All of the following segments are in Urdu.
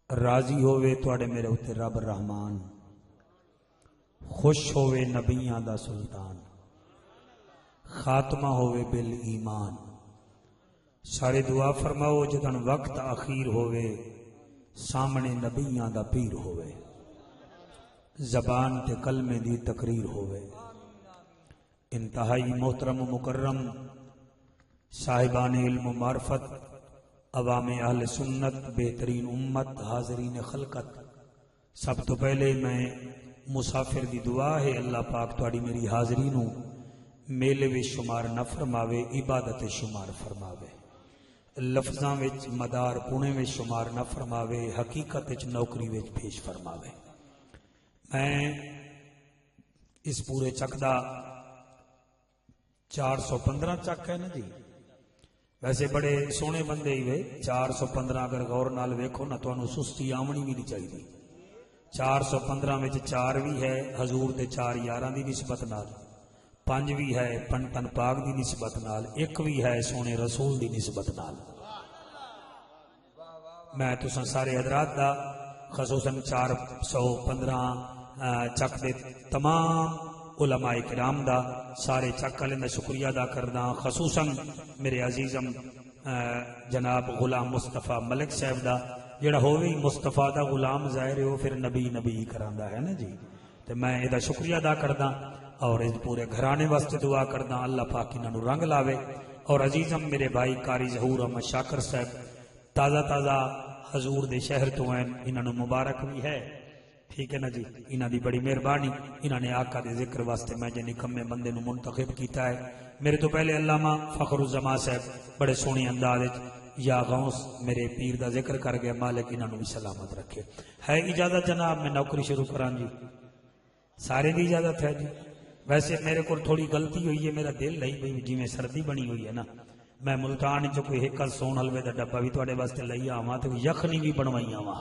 راضی ہووے تواڈے میرے اتے رب رحمان، خوش ہووے نبیاں دا سلطان، خاتمہ ہووے بال ایمان۔ سارے دعا فرماؤ جدن وقت اخیر ہووے، سامنے نبیاں دا پیر ہووے، زبان تے کلمے دی تقریر ہووے۔ انتہائی محترم و مکرم صاحبان علم و معرفت، عوام اہل سنت، بہترین امت، حاضرین خلقت، سب تو پہلے میں مسافر دی دعا ہے اللہ پاک تواڈی میری حاضری نو میلے وچ شمار نہ فرماوے، عبادت شمار فرماوے، لفظاں وچ مدار پونے وچ شمار نہ فرماوے، حقیقت وچ نوکری وچ پیش فرماوے۔ میں اس پورے چک دا 415 چک ہے نا جی، ویسے بڑے سونے بندے ہی وے، 415 اگر غور نال ویکھو نا تو انہوں سستی آمنی بھی نہیں چاہیے۔ 415 میں 4 بھی ہے حضور دے 4 یاراں دی نسبت نال، 5 بھی ہے پنٹن پاک دی نسبت نال، 1 بھی ہے سونے رسول دی نسبت نال۔ میں تساں سارے حضرات دا خصوصاً 415 چک دے تمام علماء کرام دا سارے چک والے دا شکریہ ادا کردا، خصوصاً میرے عزیزم جناب غلام مصطفیٰ ملک صاحب دا، جڑا ہووی مصطفیٰ دا غلام ظاہر ہو پھر نبی نبی کراندا ہے نا جی، تے میں اے دا شکریہ ادا کردا اور اس پورے گھرانے واسطے دعا کردا اللہ پاک انہاں نوں رنگ لاوے۔ اور عزیزم میرے بھائی قاری ظہور احمد شاکر صاحب تازہ تازہ حضور دے شہر تو ہیں، انہاں نوں مبارک بھی ہے، ٹھیک ہے نا جی، انہاں دی بڑی مہربانی، انہاں نے آقا دے ذکر واسطے میں جے نکمے بندے نوں منتخب کیتا ہے۔ میرے تو پہلے علامہ فخر الزمان صاحب بڑے سونی انداز یا غوث میرے پیر دا ذکر کر گئے، مالک انہاں نوں بھی سلامت رکھے۔ ہے اجازت جناب میں نوکری شروع کراں جی؟ سارے دی اجازت ہے جی؟ ویسے میرے کو تھوڑی غلطی ہوئی ہے، میرا دل نہیں بھئی جی میں سردی بنی ہوئی ہے نا، میں ملتان جو کوئی ہکل سون حلوے دا ڈبا بھی تواڈے واسطے لئی آواں تے یخنی بھی بنوائی آواں،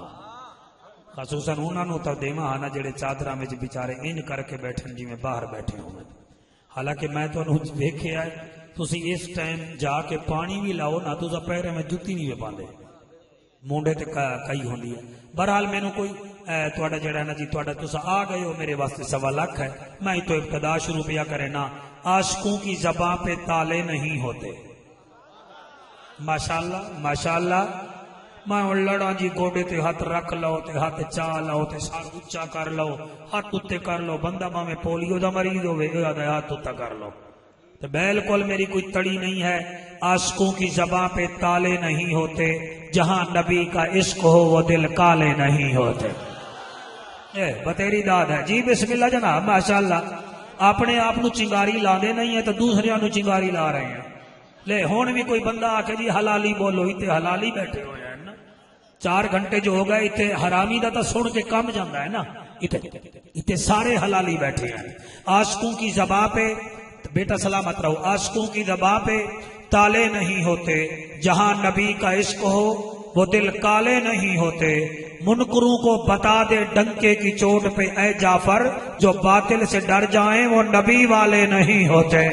خصوصاً انہاں نوں تا دیواں ہاں نا جڑے چادراں وچ بیچارے انج کر کے بیٹھن جویں باہر بیٹھے ہون۔ حالانکہ میں تانوں ویکھیا ہے تسی اس ٹائم جا کے پانی بھی لاؤ نہ تساں پیرے میں جُتی نہیں وے پاندے، مونڈے تے کئی ہوندی ہے۔ بہرحال مینوں کوئی تواڈا جڑا نا جی تواڈا تساں آ گئے ہو میرے واسطے 1.25 لاکھ ہے، میں تو ابتدا شروع پیا کرے نا، عاشقوں کی زباں پہ تالے نہیں ہوتے۔ ماشاءاللہ ماشاءاللہ، میں لڑاں جی گوڈے تے ہاتھ رکھ لو تے ہاتھ چا لو تے سر اچا کر لو، ہاتھ اتے کر لو، بندہ میں پولیو دا مریض ہوئے ہاتھ اتا کر لو، تو بالکل میری کوئی تڑی نہیں ہے۔ عاشقوں کی زباں پہ تالے نہیں ہوتے، جہاں نبی کا عشق ہو وہ دل کالے نہیں ہوتے۔ بتیری داد ہے جی، بسم اللہ جناب ماشاءاللہ۔ اپنے آپ نو چنگاری لا دے نہیں ہے تو دوسرے نو چنگاری لا رہے ہیں۔ لے ہون بھی کوئی بندہ آ کے جی حلالی بولو، اتے حلالی بیٹھے ہوئے ہیں نا، 4 گھنٹے جو ہو گئے اتے حرامی دا تا سن کے کم جاندہ ہے نا، اتے سارے حلالی بیٹھے ہیں۔ عاشقوں کی زباں پہ بیٹا سلامت رہو، عاشقوں کی زباں پہ تالے نہیں ہوتے، جہاں نبی کا عشق ہو وہ دل کالے نہیں ہوتے۔ منکروں کو بتا دے ڈنکے کی چوٹ پہ اے جعفر، جو باطل سے ڈر جائیں وہ نبی والے نہیں ہوتے۔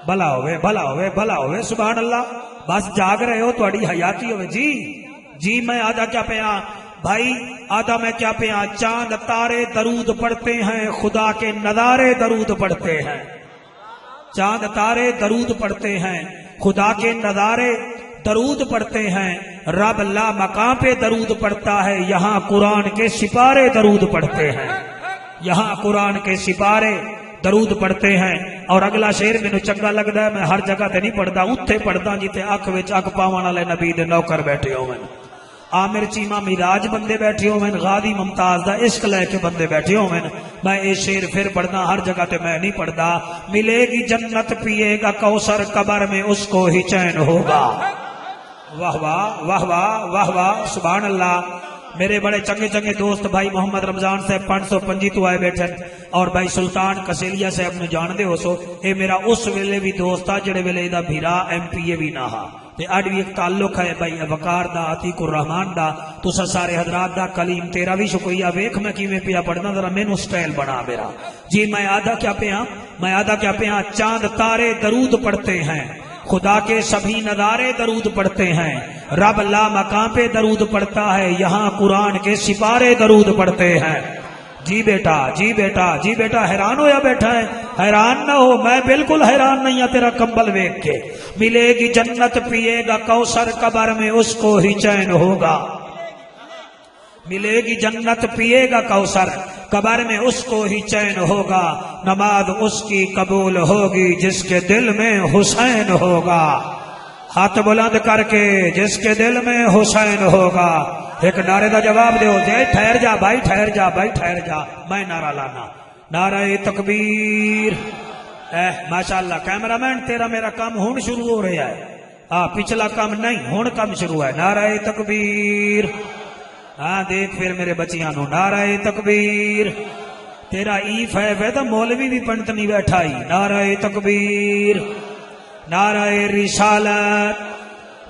بھلا ہوئے بھلا ہوئے بھلا ہوئے، سبحان اللہ۔ بس جاگ رہے ہو تواڈی حیاتی ہوئے جی جی۔ میں آدھا کیا پیا بھائی، آدھا میں کیا پیا، چاند تارے درود پڑھتے ہیں، خدا کے نظارے درود پڑھتے ہیں۔ چاند تارے درود پڑھتے ہیں، خدا کے نظارے درود پڑھتے ہیں، رب لا مقام پہ درود پڑھتا ہے، یہاں قرآن کے سپارے درود پڑھتے ہیں، یہاں قرآن کے سپارے درود پڑھتے ہیں۔ اور اگلا شعر مینوں چنگا لگدا ہے، میں ہر جگہ تے نہیں پڑھدا، اوتھے پڑھدا جتے اکھ وچ اکھ پاون والے نبی دے نوکر بیٹھے ہوئے، عامر چیمہ میراج بندے بیٹھے ہوئے، غازی ممتاز دا عشق لے کے بندے بیٹھے ہوئے۔ میں یہ شعر پھر پڑھنا ہر جگہ تے میں نہیں پڑھدا، ملے گی جنت پیے گا کوثر، قبر میں اس کو ہی چین ہوگا۔ واہ واہ واہ واہ واہ واہ، سبحان اللہ۔ میرے بڑے چنگے چنگے دوست بھائی محمد رمضان صاحب 525 تو آئے بیٹھے، اور بھائی سلطان کسیلیا صاحب نے جان دے ہو سو، اے میرا اس ویلے بھی دوست آ جڑے ویلے دا بھیرا MP بھی نہ ہا، تے اڈ بھی ایک تعلق ہے بھائی وقار دا، عتیق الرحمان دا، تسا سارے حضرات دا۔ کلیم تیرا بھی شکریہ، ویکھ میں کیویں پیا پڑھنا، ذرا مینوں سٹائل بنا میرا جی۔ میں آدھا کیا پیا چاند تارے درود پڑھتے ہیں، خدا کے سبھی نظارے درود پڑھتے ہیں، رب لا مقام پہ درود پڑھتا ہے، یہاں قرآن کے سپارے درود پڑھتے ہیں۔ جی بیٹا جی بیٹا جی بیٹا، حیران ہو یا بیٹھا ہے؟ حیران نہ ہو، میں بالکل حیران نہیں ہوں تیرا کمبل دیکھ کے۔ ملے گی جنت، پیے گا کوثر، قبر میں اس کو ہی چین ہوگا۔ ملے گی جنت، پیے گا کوثر، قبر میں اس کو ہی چین ہوگا۔ نماز اس کی قبول ہوگی جس کے دل میں حسین ہوگا۔ ہاتھ بلند کر کے، جس کے دل میں حسین ہوگا۔ ایک نعرے کا جواب دیو، جے ٹھہر جا بھائی، ٹھہر جا بھائی، ٹھہر جا، میں نعرہ لانا۔ نعرہ تکبیر۔ ماشاءاللہ کیمرہ مین، تیرا میرا کام ہون شروع ہو رہا ہے، پچھلا کام نہیں، ہون کام شروع ہے۔ نعرہ تکبیر۔ ہاں دیکھ پھر میرے بچیاں نو، نعرہ تکبیر۔ تیرا ایف ہے تو مولوی بھی پنڈت نہیں بیٹھا ہی۔ نعرہ تکبیر، نعرہ رسالت،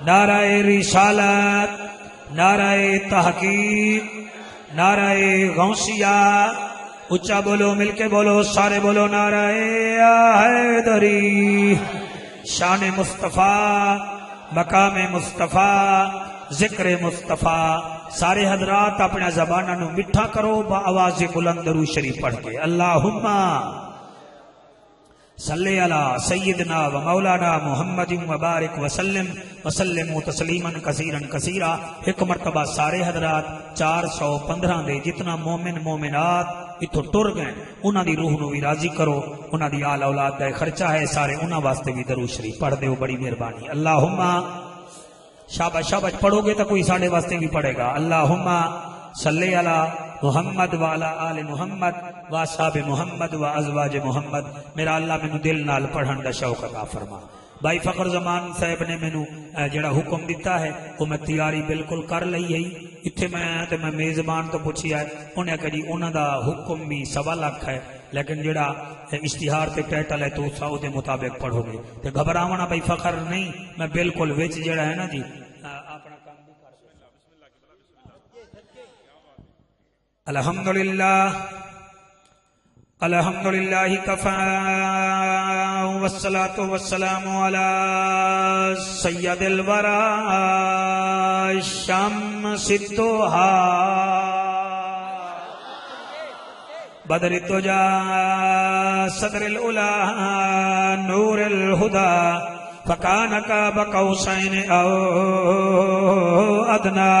نعرہ رسالت، نعرہ تحقیق، نعرہ غوثیہ۔ اچھا بولو، مل کے بولو، سارے بولو، نعرہ حیدری۔ شان مصطفیٰ، مقام مصطفیٰ، ذکر مصطفیٰ۔ سارے حضرات اپنا زبانہ نو مٹھا کرو با آواز بلند درود شریف پڑھ کے۔ اللہم صلی علی سیدنا و مولانا محمد وبارک وسلم وسلم تسلیما کثیرا کثیرا۔ ایک مرتبہ سارے حضرات 415 دے جتنا مومن مومنات اتھو ٹر گئے، انہاں دی روح نو بھی راضی کرو، انہاں دی آل اولاد دا خرچہ ہے، سارے انہاں واسطے بھی درود شریف پڑھ دیو، بڑی مہربانی۔ اللہم، شاباش شاباش، پڑھو گے تو کوئی ساڑھے واسطے بھی پڑھے گا۔ اللہم صلی علی محمد وعلی آل محمد واصحاب محمد و ازواج محمد۔ میرا اللہ مینو دل نال پڑھن دا شوق عطا فرما۔ بھائی فخر زمان صاحب نے مینو جڑا حکم دیتا ہے وہ میں تیاری بالکل کر لئی ہے۔ اتھے میں آیا تو میں میزبان تو پوچھیا ہے، انہیں کہا جی انہوں دا حکم بھی 1.25 لاکھ ہے، لیکن جڑا اشتہار تے ٹائٹل ہے تو ساؤ دے مطابق پڑھو گے تے گھبراونا بھائی فخر نہیں، میں بالکل وچ جڑا ہے نا جی اپنا کام بھی کر سکتا۔ الحمدللہ الحمدللہ کفا والصلاة والسلام علی سید الورا شمس الضحا بدر الدجا صدر العلا نور الہدی فکان قاب قوسین او ادنا۔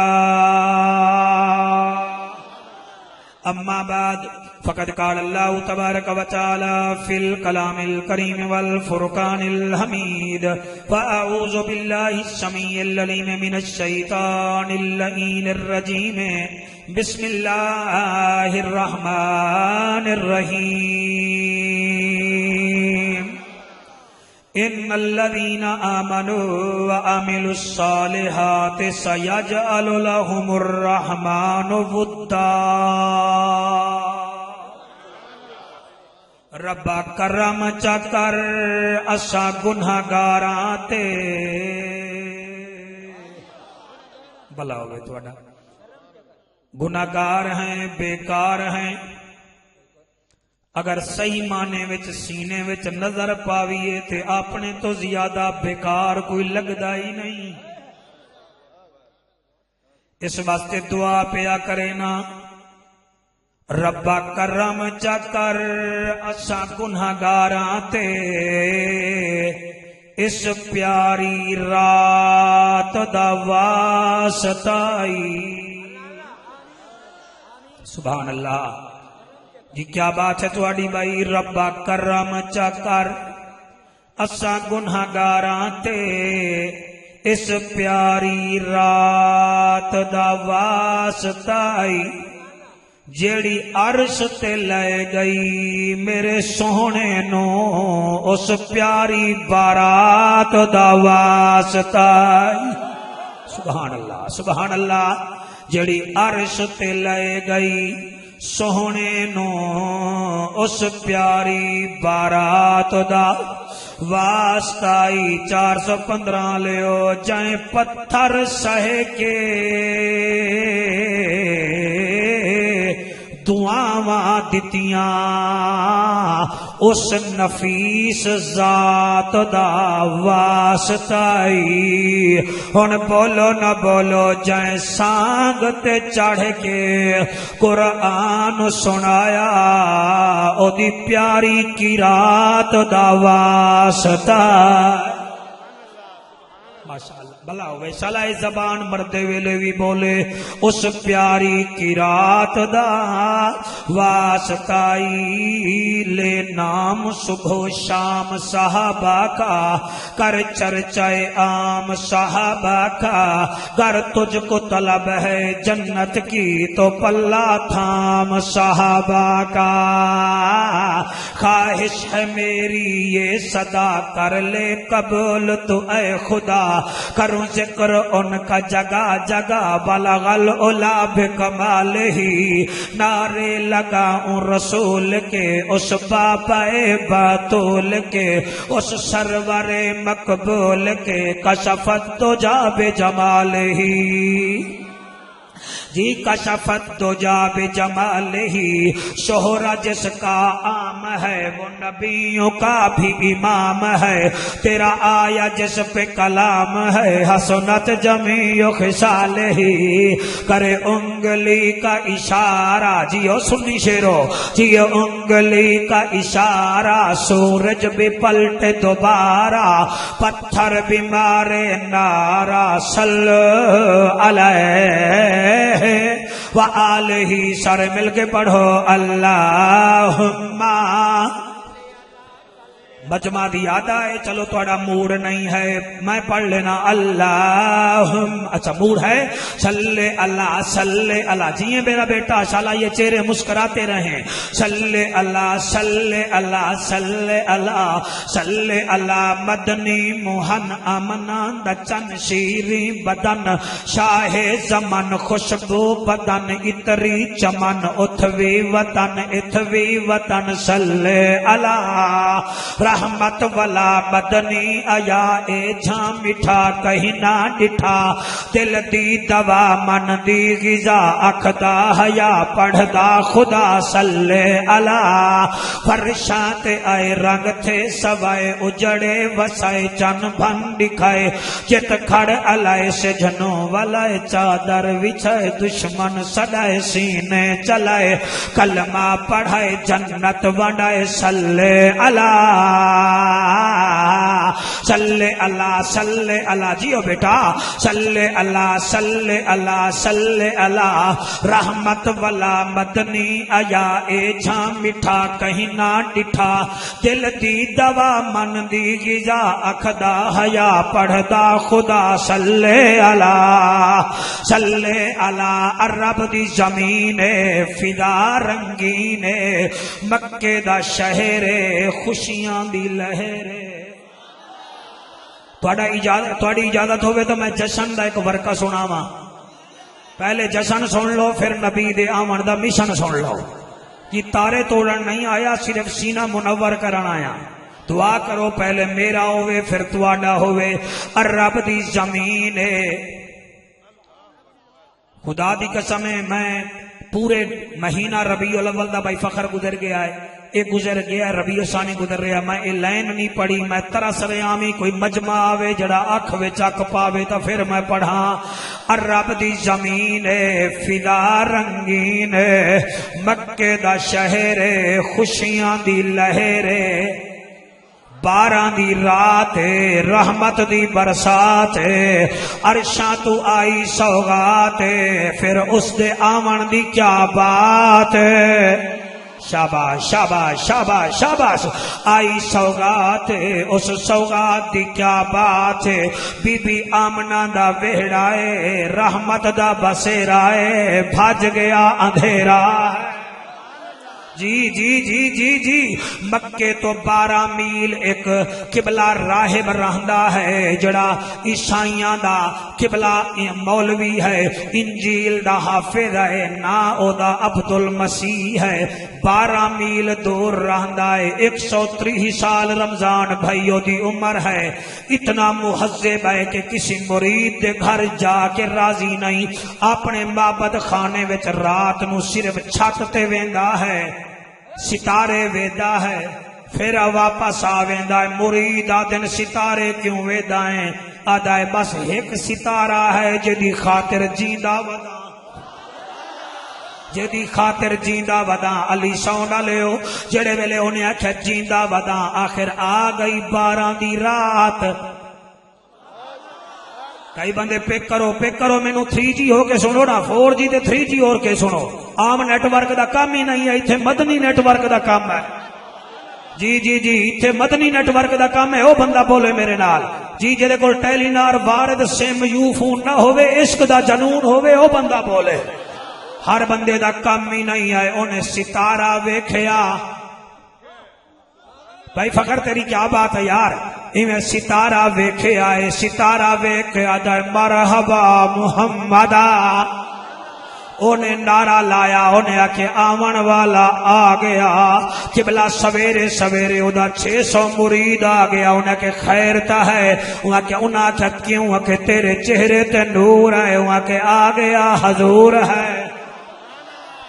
اما بعد فقد قال اللہ تبارک و تعالی فی الکلام الکریم والفرقان الحمید فاعوذ باللہ السمیع العلیم من الشیطان اللعین الرجیم بسم اللہ الرحمن الرحیم۔ ان الذین آمنوا وعملوا الصالحات سیجعل لهم الرحمن ودا۔ ربا کرم چکر اسا گنہگاراں تے بھلا ہوئے تھوڑا گنہگار ہیں، بیکار ہیں، اگر صحیح معنی وچ سینے وچ نظر پاویے تے اپنے تو زیادہ بیکار کوئی لگدا ہی نہیں۔ اس واسطے دعا پیا کرے نا، ربا کرم چکر اسا گنہگاراں تے اس پیاری رات دا واسطائی۔ سبحان اللہ جی، کیا بات ہے تواڈی بھائی۔ ربا کرم چکر اسا گنہگاراں تے اس پیاری رات دا واسطائی، جیڑی عرش تے لے گئی میرے سونے نو اس پیاری بارات دا واسطائی۔ سبحان اللہ سبحان اللہ، جیڑی عرش تے لے گئی سونے نو اس پیاری بارات دا واسطائی۔ 415 لیو جائیں پتھر سہے کے دعاواں دتیاں اس نفیس ذات دا واسطائی ہن بولو نہ بولو جائیں سانگ تے چڑھ کے قرآن سنایا او دی پیاری کی رات دا واسطہ ماشاءاللہ بھلا ہوئے سلائے زبان مردے ویلے بھی بولے اس پیاری کی رات دا واسطائی لے نام صبح و شام صحابہ کا کر چرچائے عام صحابہ کا گر تجھ کو طلب ہے جنت کی تو پلہ تھام صحابہ کا خواہش ہے میری یہ صدا کر لے قبول تو اے خدا کروں ذکر ان کا جگہ جگہ بلغ العلا بکمال ہی نعرے لگاؤں رسول کے اس باپائے باتول کے اس سرور مقبول کے کشفت تو جا بجمال ہی جی کشفت دو جا بجمال ہی شہرہ جس کا عام ہے وہ نبیوں کا بھی امام ہے تیرا آیا جس پہ کلام ہے حسنت جمیع خصال ہی کرے انگلی کا اشارہ جیو سنی شیرو جیو انگلی کا اشارہ سورج بھی پلٹے دوبارہ پتھر بھی مارے نارا صلی علیہ وآلہ سر مل کے پڑھو اللہم مجمع دی یاد آئے چلو توڑا موڑ نہیں ہے میں پڑھ لینا اللہم اچھا موڑ ہے صلی اللہ جیئے میرا بیٹا شالا یہ چہرے مسکراتے رہیں صلی اللہ مدنی موہن امنا دچن شیری بدن شاہ زمن خوشبو بدن اتری چمن اتھوی وطن صلی اللہ رحمت والا مدنی آیا اے جھاں مٹھا کہیں نہ ڈٹھا دل دی دوا من دی غذا اکھدا حیا پڑھدا خدا صلی اللہ فرشات آئے رنگ تھے سوائے اجڑے وسائے چن بھن دکھائے جت کھڑ علائے سے جنوں والائے چادر وچھائے دشمن سڑائے سینے چلائے کلمہ پڑھائے جنت ونڈائے صلی اللہ جیو بیٹا صلی اللہ رحمت والا مدنی آیا اے جھاں مٹھا کہیں نہ ڈٹھا دل دی دوا من دی غذا اکھدا حیا پڑھدا خدا صلی اللہ عرب دی زمین فدا رنگین مکے دا شہر خوشیاں دی لہر تھوڑی اجازت ہوئے تو میں جشن دا ایک ورقہ سناواں پہلے جشن سن لو پھر نبی دے آمن دا مشن سن لو یہ تارے توڑن نہیں آیا صرف سینہ منور کرن آیا دعا کرو پہلے میرا ہوئے پھر تواڈا ہوئے عرب دی زمین خدا دی قسم میں پورے مہینہ ربیع الاول دا بھائی فخر گزر گیا ہے ایک گزر گیا ربیع ثانی گزر رہا میں یہ لائن نہیں پڑھی میں ترس رہا ہوں کوئی مجمع آوے جڑا اکھ وچ اک پاوے تا پھر میں پڑھاں عرب دی زمین فدا رنگین مکے دا شہر خوشیاں دی لہر باراں دی رات رحمت دی برسات عرشاں تو آئی سوغات پھر اس دے آمن دی کیا بات شاباش شاباش شاباش شاباش آئی سوغات اس سوغات دی کیا بات بی بی آمنہ دا وہڑائے رحمت دا بسیرائے بھاج گیا اندھیرا جی مکے تو 12 میل ایک قبلہ راہب رہندا ہے جڑا عیسائیاں دا قبلہ مولوی ہے انجیل دا حافظ ہے نا او دا عبد المسیح ہے 12 میل دور رہندا ہے 130 سال رمضان بھائیو دی عمر ہے اتنا مہذب ہے کہ کسی مرید دے گھر جا کے راضی نہیں اپنے معبد خانے وچ رات نو صرف چھت تے ویندا ہے ستارے ویدا ہے پھر واپس آویندا ہے مرید آدن ستارے کیوں ویدا ہے آدھا ہے بس ایک ستارہ ہے جدی خاطر جیندہ ودا جدی خاطر جیندہ ودا علی سونا لیو جڑے ویلے انہیں آکھا جیندہ ودا آخر آ گئی 12 دی رات کئی بندے پیک کرو مینو 3G ہو کے سنو نا 4G تے 3G اور کے سنو عام نیٹ ورک دا کام ہی نہیں ہے ایتھے مدنی نیٹ ورک دا کام ہے جی ایتھے مدنی نیٹ ورک دا کام ہے او بندہ بولے میرے نال جی جے کول ٹیلی نار وارد سم یو فون نہ ہوے عشق دا جنون ہوے او بندہ بولے ہر بندے دا کام ہی نہیں ہے انہیں ستارہ ویکھیا بھائی فخر تیری کیا بات ہے یار ایویں ستارہ ویکھے آئے ستارہ ویکھے آدھے مرحبا محمدہ انہیں نعرہ لایا انہیں آکے آمن والا آ گیا قبلہ سویرے سویرے ادا 600 مرید آ گیا انہیں کہ خیر تا ہے انہیں کہ انہیں کہ کیوں کہ تیرے چہرے تے نور ہے انہیں کہ آ گیا حضور ہے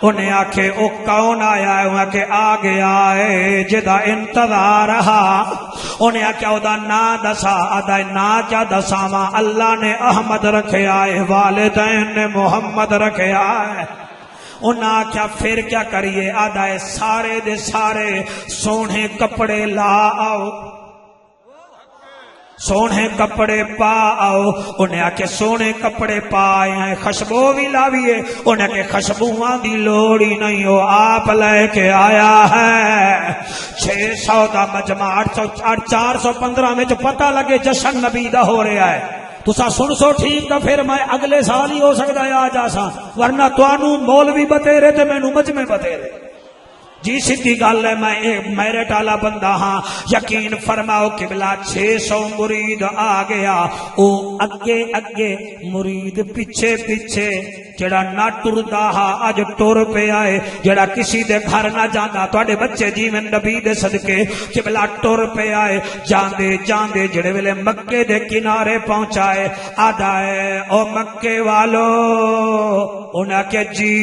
انہیں آکھے او کون آیا ہے انہیں کہ آ گیا ہے جدا انتظار رہا انہیں آکھے او دا نا دسا آدھا نا کیا دسا ماں اللہ نے احمد رکھے آئے والدین نے محمد رکھے آئے انہیں آکھا پھر کیا کریے آدھا ہے سارے دے سارے سونے کپڑے لا آؤ سونے کپڑے پا آؤ انہیں آکے سونے کپڑے پا آئے ہیں خشبو بھی لاویے انہیں کہ خشبوان دی لوڑی نہیں ہو آپ لے کے آیا ہے 600 دا مجمع 415 میں جو پتہ لگے جشن نبی دا ہو رہا ہے تسا سن سو ٹھیک دا پھر میں اگلے سال ہی ہو سکتا ہے آج آسا ورنہ توانو مولوی بتیرے تے میں نو مجمع بتیرے جی سیدھی گل ہے میں میرے ٹالا بندہ ہاں یقین فرماؤ قبلہ 600 مرید آ گیا او اگے اگے مرید پیچھے پیچھے جڑا نہ ٹردا ہا اج ٹر پہ آئے جڑا کسی دے گھر نہ جانا تواڈے بچے جیویں نبی دے صدقے قبلہ ٹر پہ آئے جاندے جاندے جڑے ویلے مکے دے کنارے پہنچائے آدھا ہے او مکے والو انہاں کہ جی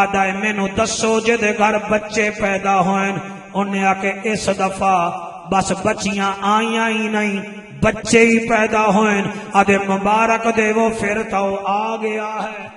آدھا ہے مینوں دسو جے دے گھر بچے پیدا ہوئیں انہیں آکے اس دفعہ بس بچیاں آئیاں ہی نہیں بچے ہی پیدا ہوئیں آدھے مبارک دے وہ پھر تو آ گیا ہے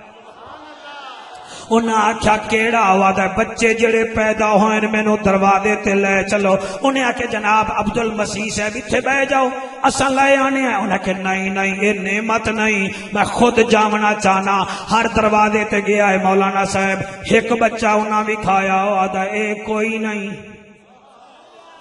انہیں آکھا کیڑا ہوا دے بچے جڑے پیدا ہوئیں مینوں دروازے تے لے چلو انہیں آکھے جناب عبد المسیح صاحب اتھے بہ جاؤ اساں لے آنے ہیں انہیں کہ نہیں یہ نعمت نہیں میں خود جامنا چاہنا ہر دروازے تے گیا ہے مولانا صاحب ایک بچہ انہاں بھی کھایا ہوا دا اے کوئی نہیں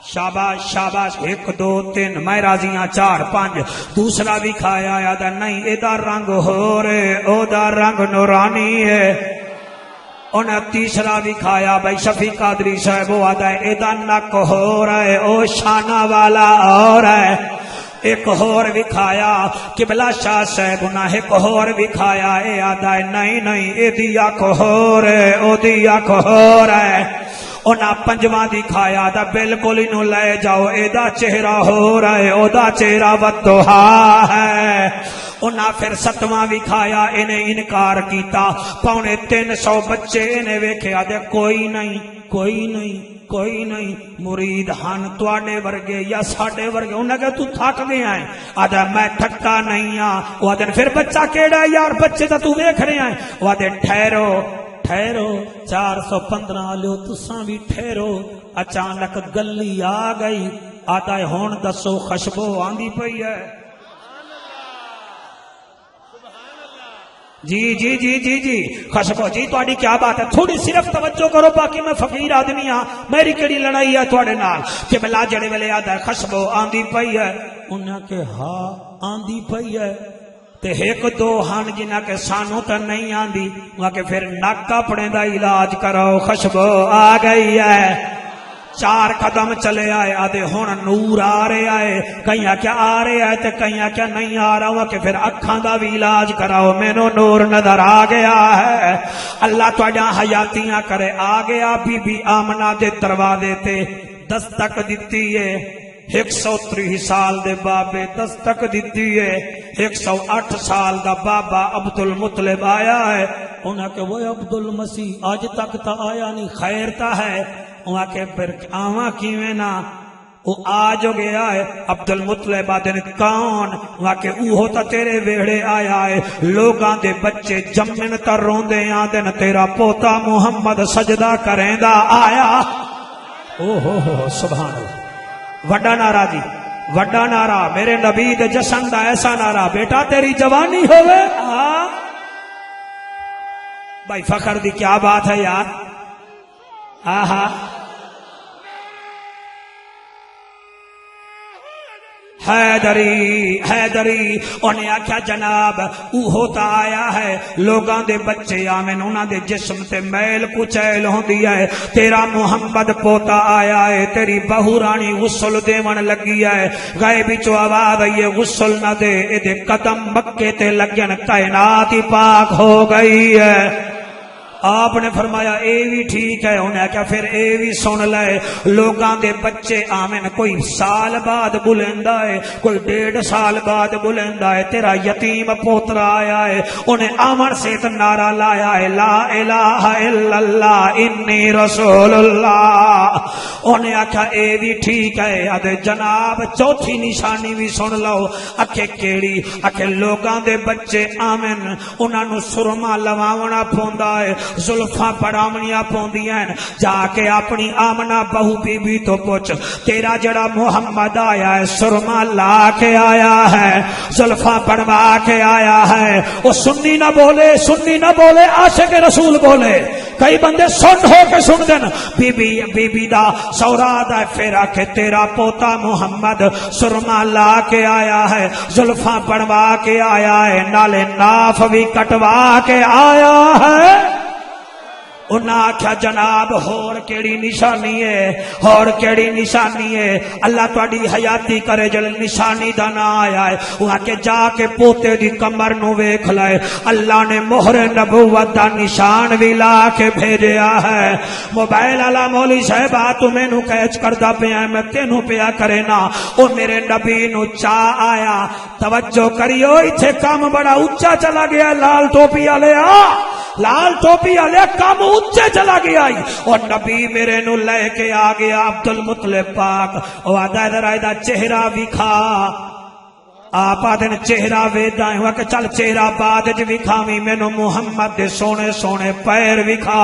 شاباش شاباش 1 2 3 میں راضیاں 4 5 دوسرا بھی کھایا ہے نہیں اے دا رنگ ہو رہے او دا رنگ نورانی ہے انہیں تیسرا بھی کھایا بھائی شفیع قادری صاحب وہ آدھا ہے ایدہ نک ہو رہا ہے او شانہ والا ہو رہا ہے ایک اور بھی کھایا قبلہ شاہ صاحب انہیں ایک اور بھی کھایا اے آدھا ہے نہیں اے دیا کو ہو رہے او دیا کو ہو رہا ہے انہاں پنجواں دی کھایا دا بالکل انہوں لے جاؤ اے دا چہرہ ہو رہا ہے او دا چہرہ ودہا ہے انہاں پھر 7واں بھی کھایا انہیں انکار کیتا 350 بچے انہیں ویکھے آدھے کوئی نہیں مرید ہن تواڈے ورگے یا ساڈے ورگے انہاں کہ تو تھک گیا ہے آدھا میں تھکا نہیں ہاں وہ آدھے پھر بچہ کیڑا ہے یار بچے تا تو ویکھ رہے ہیں وہ آدھے ٹھہرو 415 لو تساں بھی ٹھہرو اچانک گلی آ گئی آدھا ہون دسو خشبو آندی پئی ہے جی خشبو جی تواڈی کیا بات ہے تھوڑی صرف توجہ کرو باقی میں فقیر آدمی ہاں میری کیڑی لڑائی ہے تواڈے نال کہ بلا جڑے ویلے آدا ہے خشبو آندی پئی ہے انہاں کہ ہاں آندی پئی ہے تے 1 2 ہن جنہاں کہ سانو تے نہیں آندی انہاں کہ پھر نک اپنے دا علاج کرو خشبو آ گئی ہے 4 قدم چلے آئے آدھے ہون نور آ رہے آئے کہیں کیا آ رہے آئے تے کہیں کیا نہیں آ رہا ہوا کہ پھر اکھاں دا بھی علاج کراؤ مینوں نور نظر آ گیا ہے اللہ تواڈیاں حیاتیاں کرے آ گیا بی بی آمنہ دے دروازے تے دستک دتی ہے 130 سال دے بابے دستک دیتی ہے 108 سال دا بابا عبد المطلب آیا ہے انہاں کہ وہ عبد المسیح آج تک تا آیا نہیں خیر تا ہے وہاں کے پھر آواں کیویں نہ وہ آ جو گیا ہے عبد المطلب آدن کون وہاں کے اوہو تا تیرے ویڑے آیا ہے لوگاں دے بچے جمن تا روندے آدن تیرا پوتا محمد سجدہ کریں دا آیا اوہ سبحان اللہ وڈا نعرہ جی وڈا نعرہ میرے نبی دے جشن دا ایسا نعرہ بیٹا تیری جوانی ہوئے بھائی فخر دی کیا بات ہے یار آہا حیدری حیدری انہیں آکھیا جناب اوہو تا آیا ہے لوگاں دے بچے آمن انہاں دے جسم تے میل کچیل ہوندی ہے تیرا محمد پوتا آیا ہے تیری بہو رانی غسل دیون لگی ہے غیبی چو آواز یہ غسل نہ دے اے دے قدم مکے تے لگن کائنات ہی پاک ہو گئی ہے آپ نے فرمایا اے بھی ٹھیک ہے انہیں کہا پھر اے بھی سن لے لوگاں دے بچے آمن کوئی سال بعد بلندہ ہے کوئی 1.5 سال بعد بلندہ ہے تیرا یتیم پوترا آیا ہے انہیں آمن سے نعرہ لایا ہے لا الہ الا اللہ انی رسول اللہ انہیں آکھا اے بھی ٹھیک ہے ادھے جناب چوتھی نشانی بھی سن لو اکھے کیڑی اکھے لوگاں دے بچے آمن انہاں نو سرما لواونا پوندا ہے زلفاں پڑامنیاں پوندیاں جا کے اپنی آمنہ بہو بی بی تو پوچھ تیرا جڑا محمد آیا ہے سرما لا کے آیا ہے زلفاں پڑوا کے آیا ہے وہ سنی نہ بولے عاشق رسول بولے کئی بندے سن ہو کے سن دن بی بی دا سورا دا پھر آکے تیرا پوتا محمد سرما لا کے آیا ہے زلفاں پڑوا کے آیا ہے نالے ناف بھی کٹوا کے آیا ہے انہاں آکھیا جناب ہور کیڑی نشانی ہے اللہ تواڈی حیاتی کرے جل نشانی دا نہ آیا ہے وہاں کے جا کے پوتے دی کمر نو ویکھ لائے اللہ نے مہر نبوت دا نشان بھی لا کے بھیجیا ہے موبائل والا مولی صاحب تو مینوں کیچ کردا پیا میں تینوں پیا کرے نا او میرے نبی نو چاہ آیا توجہ کریو ایتھے کام بڑا اونچا چلا گیا لال ٹوپی والے کام اونچے چلا گیا اور نبی میرے نو لے کے آ گیا عبد المطلب پاک او آدھا ادھر آئیدہ چہرہ وکھا آپ آدھن چہرہ ویدائیں ہوا کہ چل چہرہ بعد جو وکھاویں مینو محمد دے سونے سونے پیر وکھا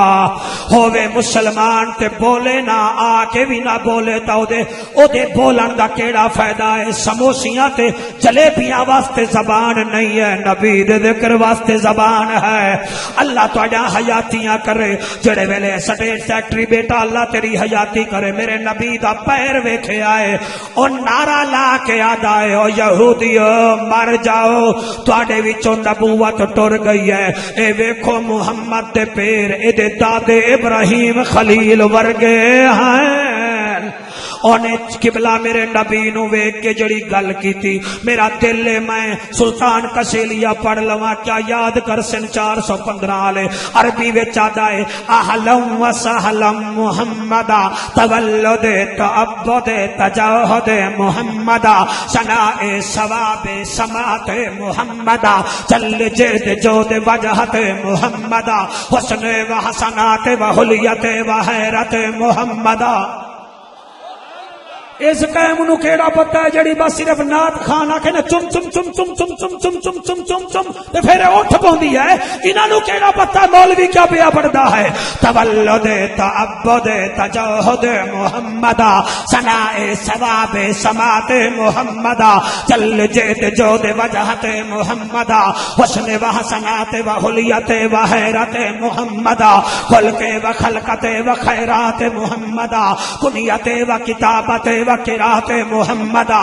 ہووے مسلمان تے بولے نہ آ کے بھی نہ بولے تا او دے بولن دا کیڑا فائدہ ہے سموسیاں تے جلیبیاں واسطے زبان نہیں ہے نبی دے ذکر واسطے زبان ہے اللہ تو اجا حیاتیاں کرے جڑے ویلے سٹیٹ سیکٹری بیٹا اللہ تیری حیاتی کرے میرے نبی دا پیر ویکھے آئے اور نعرہ لا کے آدھا ہے او یہودی مر جاؤ تواڈے وچوں نبوت ٹر گئی ہے اے ویکھو محمد دے پیر اے دے دادے ابراہیم خلیل ورگے ہیں اونے قبلہ میرے نبی نو ویکھ کے جڑی گل کیتی میرا دل میں سلطان کسیلیا پڑھ لواں کیا یاد کر سن 415 والے عربی وچ آدا ہے اہلم و سہلم محمدا تولد تعبد تجاہد محمدا ثناء ثواب سماعت محمدا چل جد جود وجہت محمدا حسن و حسنات و حلیت و حیرت محمدا اس قائم نو کیڑا پتہ ہے جڑی بس صرف نات خان آکھے نا چم چم چم چم چم چم چم چم چم چم چم تے پھر اٹھ پوندی ہے انہاں نو کیڑا پتہ مولوی کیا پیا پڑھدا ہے تولد تعبد تجاہد محمدا ثناء ثواب سماعت محمدا چل جد جود وجہت محمدا حسن و حسنات و حلیت و حیرت محمدا خلق و خلقت و خیرات محمدا کنیت و کتابت و قرات محمدہ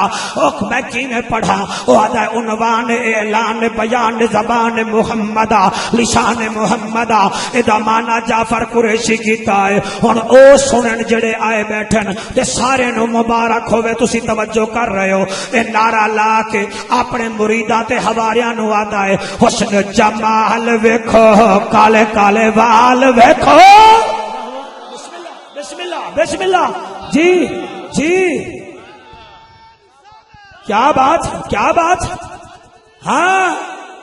میں کی نے پڑھا وہ آدھا عنوان اعلان بیان زبان محمدہ لسان محمدہ ادا مانا جعفر قریشی کیتا ہے اور او سنن جڑے آئے بیٹھن تے سارے نو مبارک ہوئے تسی توجہ کر رہے ہو اے نعرہ لا کے اپنے مریداں تے حواریاں نو آدھا ہے حسن جمال ویکھو کالے کالے وال ویکھو بسم اللہ بسم اللہ جی جی کیا بات ہاں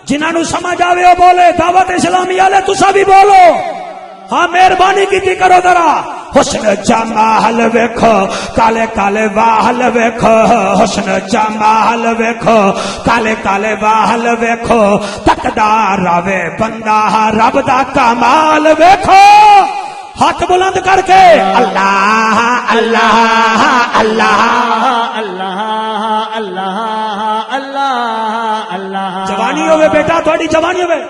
جنہاں نو سمجھ آوے ہو بولے دعوت اسلامی والے تسا بھی بولو ہاں مہربانی کیتی کرو ذرا حسن جمال ویکھو کالے کالے واہل ویکھو حسن جمال ویکھو کالے کالے واہل ویکھو تکدا راوے بندہ رب دا کمال ویکھو ہاتھ بلند کر کے اللہ اللہ اللہ اللہ اللہ اللہ اللہ جوانی ہوئے بیٹا تھوڑی جوانی ہوئے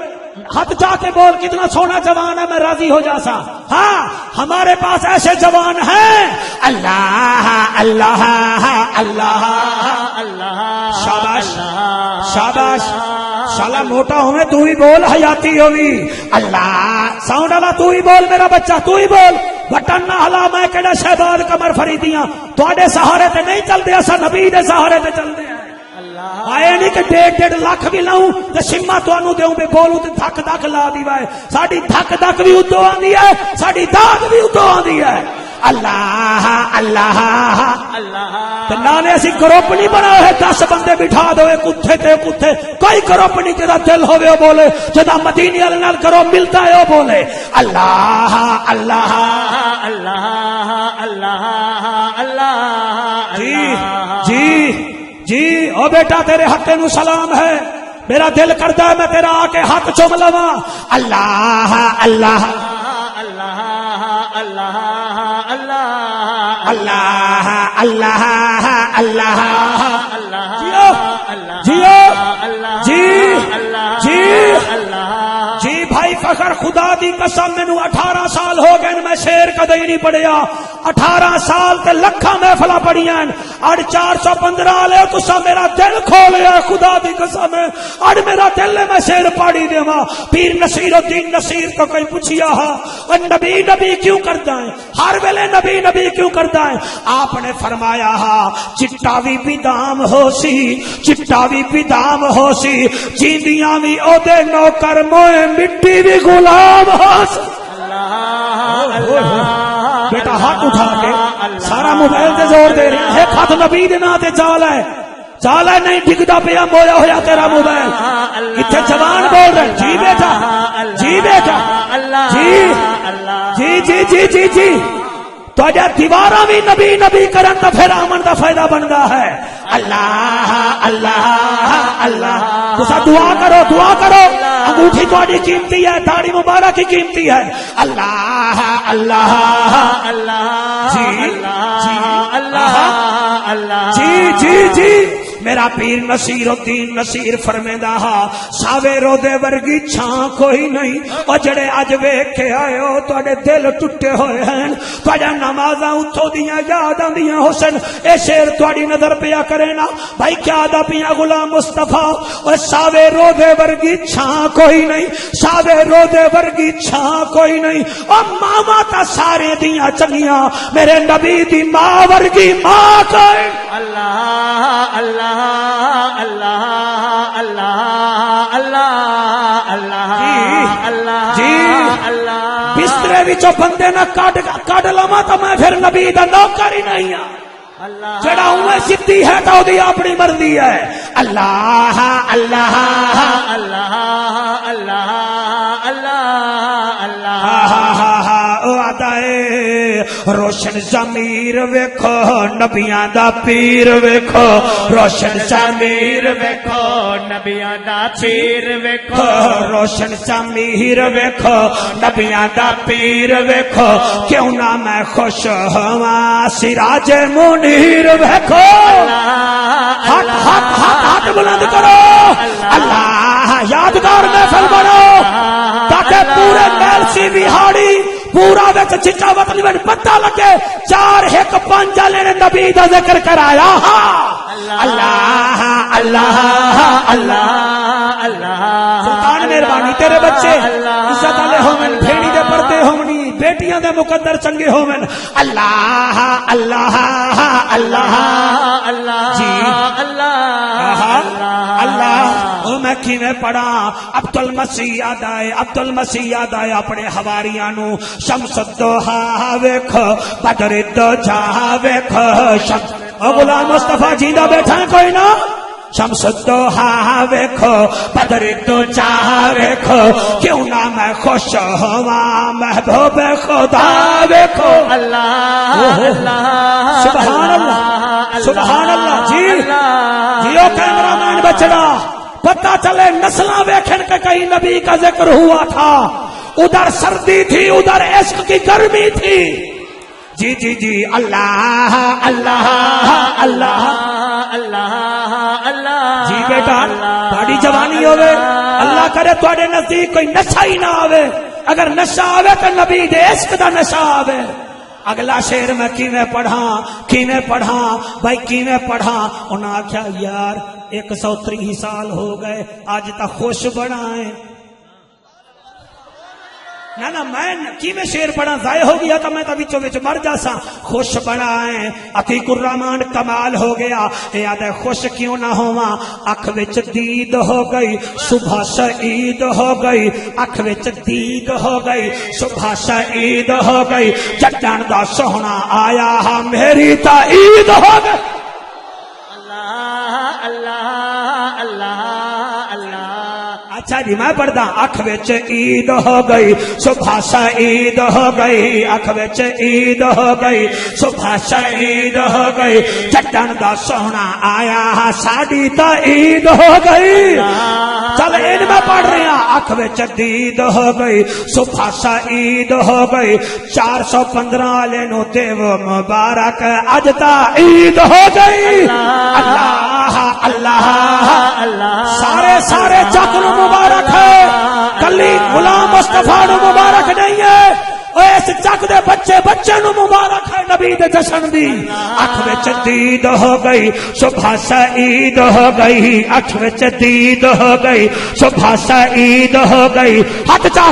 ہاتھ جا کے بول کتنا سونا جوان ہے میں راضی ہو جاسا ہاں ہمارے پاس ایسے جوان ہیں اللہ اللہ اللہ اللہ شاباش شاباش شالا موٹا ہوئے تو ہی بول حیاتی ہوئی اللہ ساؤنڈ والا تو ہی بول میرا بچہ تو ہی بول بٹن نہ ہلا میں کہڑا شہباز کمر فریدیاں تواڈے سہارے تے نہیں چلدے اسا نبی دے سہارے تے چلدے ہیں آئے نہیں کہ 1.5 لاکھ بھی لاؤں تے سما تانوں دیوں بے بولوں تے دھک دھک لا دی وائے ساڈی دھک دھک بھی ادو آندی ہے ساڈی داغ بھی ادو آندی ہے اللہ اللہ اللہ تے نالے اسی گروپ نہیں بنا ہے 10 بندے بٹھا دو کتے تے کتے کوئی گروپ نہیں جدا دل ہوے او بولے جدا مدینے والے نال کرو ملتا ہے او بولے اللہ اللہ اللہ اللہ اللہ جی جی جی او بیٹا تیرے ہاتھ نو سلام ہے میرا دل کرتا ہے میں تیرا آ کے ہاتھ چوم لواں اللہ اللہ اللہ اللہ اللہ اللہ اللہ اللہ اللہ جیو جی جی اللہ جی بھائی فخر خدا دی قسم مینوں 18 سال ہو گئے میں شیر کدی نہیں پڑھیا 18 سال تے لکھاں محفلاں پڑھیاں اڑ 415 لے تساں میرا دل کھولیا خدا دی قسم اڑ میرا دل ہے میں شیر پڑھی دیواں پیر نصیر الدین نصیر کو کوئی پوچھیا ہا اور نبی نبی کیوں کردا ہے ہر ویلے نبی نبی کیوں کردا ہے آپ نے فرمایا ہا چٹا وی بدام ہو سی چٹا وی بدام ہو سی جیندیاں وی او دے نوکر موئے مٹی بھی غلام ہو سی بیٹا ہاتھ اٹھا کے سارا موبائل تے زور دے رہے ہیں ایک ہاتھ نبی دے نا تے چال ہے نہیں ڈگدا پیا مویا ہویا تیرا موبائل اتنے جوان بول رہے جی بیٹا جی بیٹا جی جی جی جی جی تو اجا دیواراں بھی نبی نبی کرن تے پھر امن دا فائدہ بندا ہے اللہ اللہ اللہ تسا دعا کرو انگوٹھی تہاڈی قیمتی ہے داڑھی مبارک کی قیمتی ہے اللہ اللہ اللہ جی اللہ اللہ جی جی جی میرا پیر نصیر الدین نصیر فرمیندہ ہا ساوے رودے ورگی چھاں کوئی نہیں اور جڑے اج ویکھ کے آئے ہو تواڈے دل ٹوٹے ہوئے ہیں تواڈا نمازاں اتھوں دیاں یاد آندیاں حسین اے شیر تواڈی نظر پیا کرے نا بھائی کیا دا پیا غلام مصطفیٰ اور ساوے رودے ورگی چھاں کوئی نہیں ساوے رودے ورگی چھاں کوئی نہیں اور ماما تا سارے دیاں چنگیاں میرے نبی دی ماں ورگی ماں کوئی اللہ اللہ اللہ اللہ اللہ اللہ اللہ جی اللہ بسترے وچوں بندے نہ کڈ لواں تے میں پھر نبی دا نوکر ہی نہیں ہاں جڑا اوے سیدھی ہے تے اودی اپنی مرضی ہے اللہ اللہ اللہ اللہ اللہ اللہ روشن ضمیر ویکھو نبیاں دا پیر ویکھو روشن ضمیر ویکھو نبیاں دا پیر ویکھو روشن ضمیر ویکھو نبیاں دا پیر ویکھو کیوں نہ میں خوش ہواں سراج منیر ویکھو ہاتھ بلند کرو اللہ یادگار محفل بنو تاکہ پورے میلسی بہاڑی پورا وچ چچا وطن میں پتہ لگے 4 1 5 والے نے نبی دا ذکر کرایا اللہ اللہ اللہ اللہ سلطان مہربانی تیرے بچے عزت والے ہوون پھیڑی دے پردے ہونی بیٹیاں دے مقدر چنگے ہوون اللہ اللہ اللہ اللہ جی اللہ اللہ او میں کیویں پڑھا عبد المسیح یاد آئے اپنے حواریاں نو شمس الضحا ویکھو بدر الدجا ویکھو شمس او غلام مصطفیٰ جیندا بیٹھا ہے کوئی نہ شمس دوہا ویکھو بدر تو چاہ ویکھو کیوں نہ میں خوش ہواں محبوب خدا ویکھو اللہ اللہ سبحان اللہ سبحان اللہ جی جیو کیمرہ مین بچڑا پتہ چلے نسلیں ویکھن کے کہیں نبی کا ذکر ہوا تھا ادھر سردی تھی ادھر عشق کی گرمی تھی جی جی جی اللہ اللہ اللہ اللہ اللہ جی بیٹا تھوڑی جوانی ہوئے اللہ کرے تھوڑے نزدیک کوئی نشہ ہی نہ آوے اگر نشہ آوے تو نبی دے عشق دا نشہ آوے اگلا شعر میں کیویں پڑھاں بھائی کیویں پڑھاں انہاں آکھیا یار 130 سال ہو گئے آج تک خوش بنائیں نہ میں کیویں شعر پڑھا ضائع ہو گیا تو میں تو وچوں وچ مر جاساں خوش بنائیں عتیق الرحمان کمال ہو گیا یاد ہے خوش کیوں نہ ہوواں اکھ وچ دید ہو گئی صبح سعید ہو گئی اکھ وچ دید ہو گئی صبح سعید ہو گئی جٹن دا سوہنا آیا ہاں میری تا عید ہو گئی اللہ اللہ اللہ اللہ اچھا جی میں پڑھدا اکھ وچ عید ہو گئی صبح سعید ہو گئی اکھ وچ عید ہو گئی صبح سعید ہو گئی جٹن دا سوہنا آیا ساڈی تا عید ہو گئی چل ان میں پڑھ رہا اکھ وچ دید ہو گئی صبح سعید ہو گئی 415 والے نو دیو مبارک اج تا عید ہو گئی اللہ اللہ اللہ سارے چک نو مبارک ہے کلی غلام مصطفیٰ نو مبارک نہیں ہے اس چک دے بچے نو مبارک ہے نبی دے جشن دی اکھ وچ دید ہو گئی صبح سعید ہو گئی اکھ وچ دید ہو گئی صبح سعید ہو گئی ہاتھ چا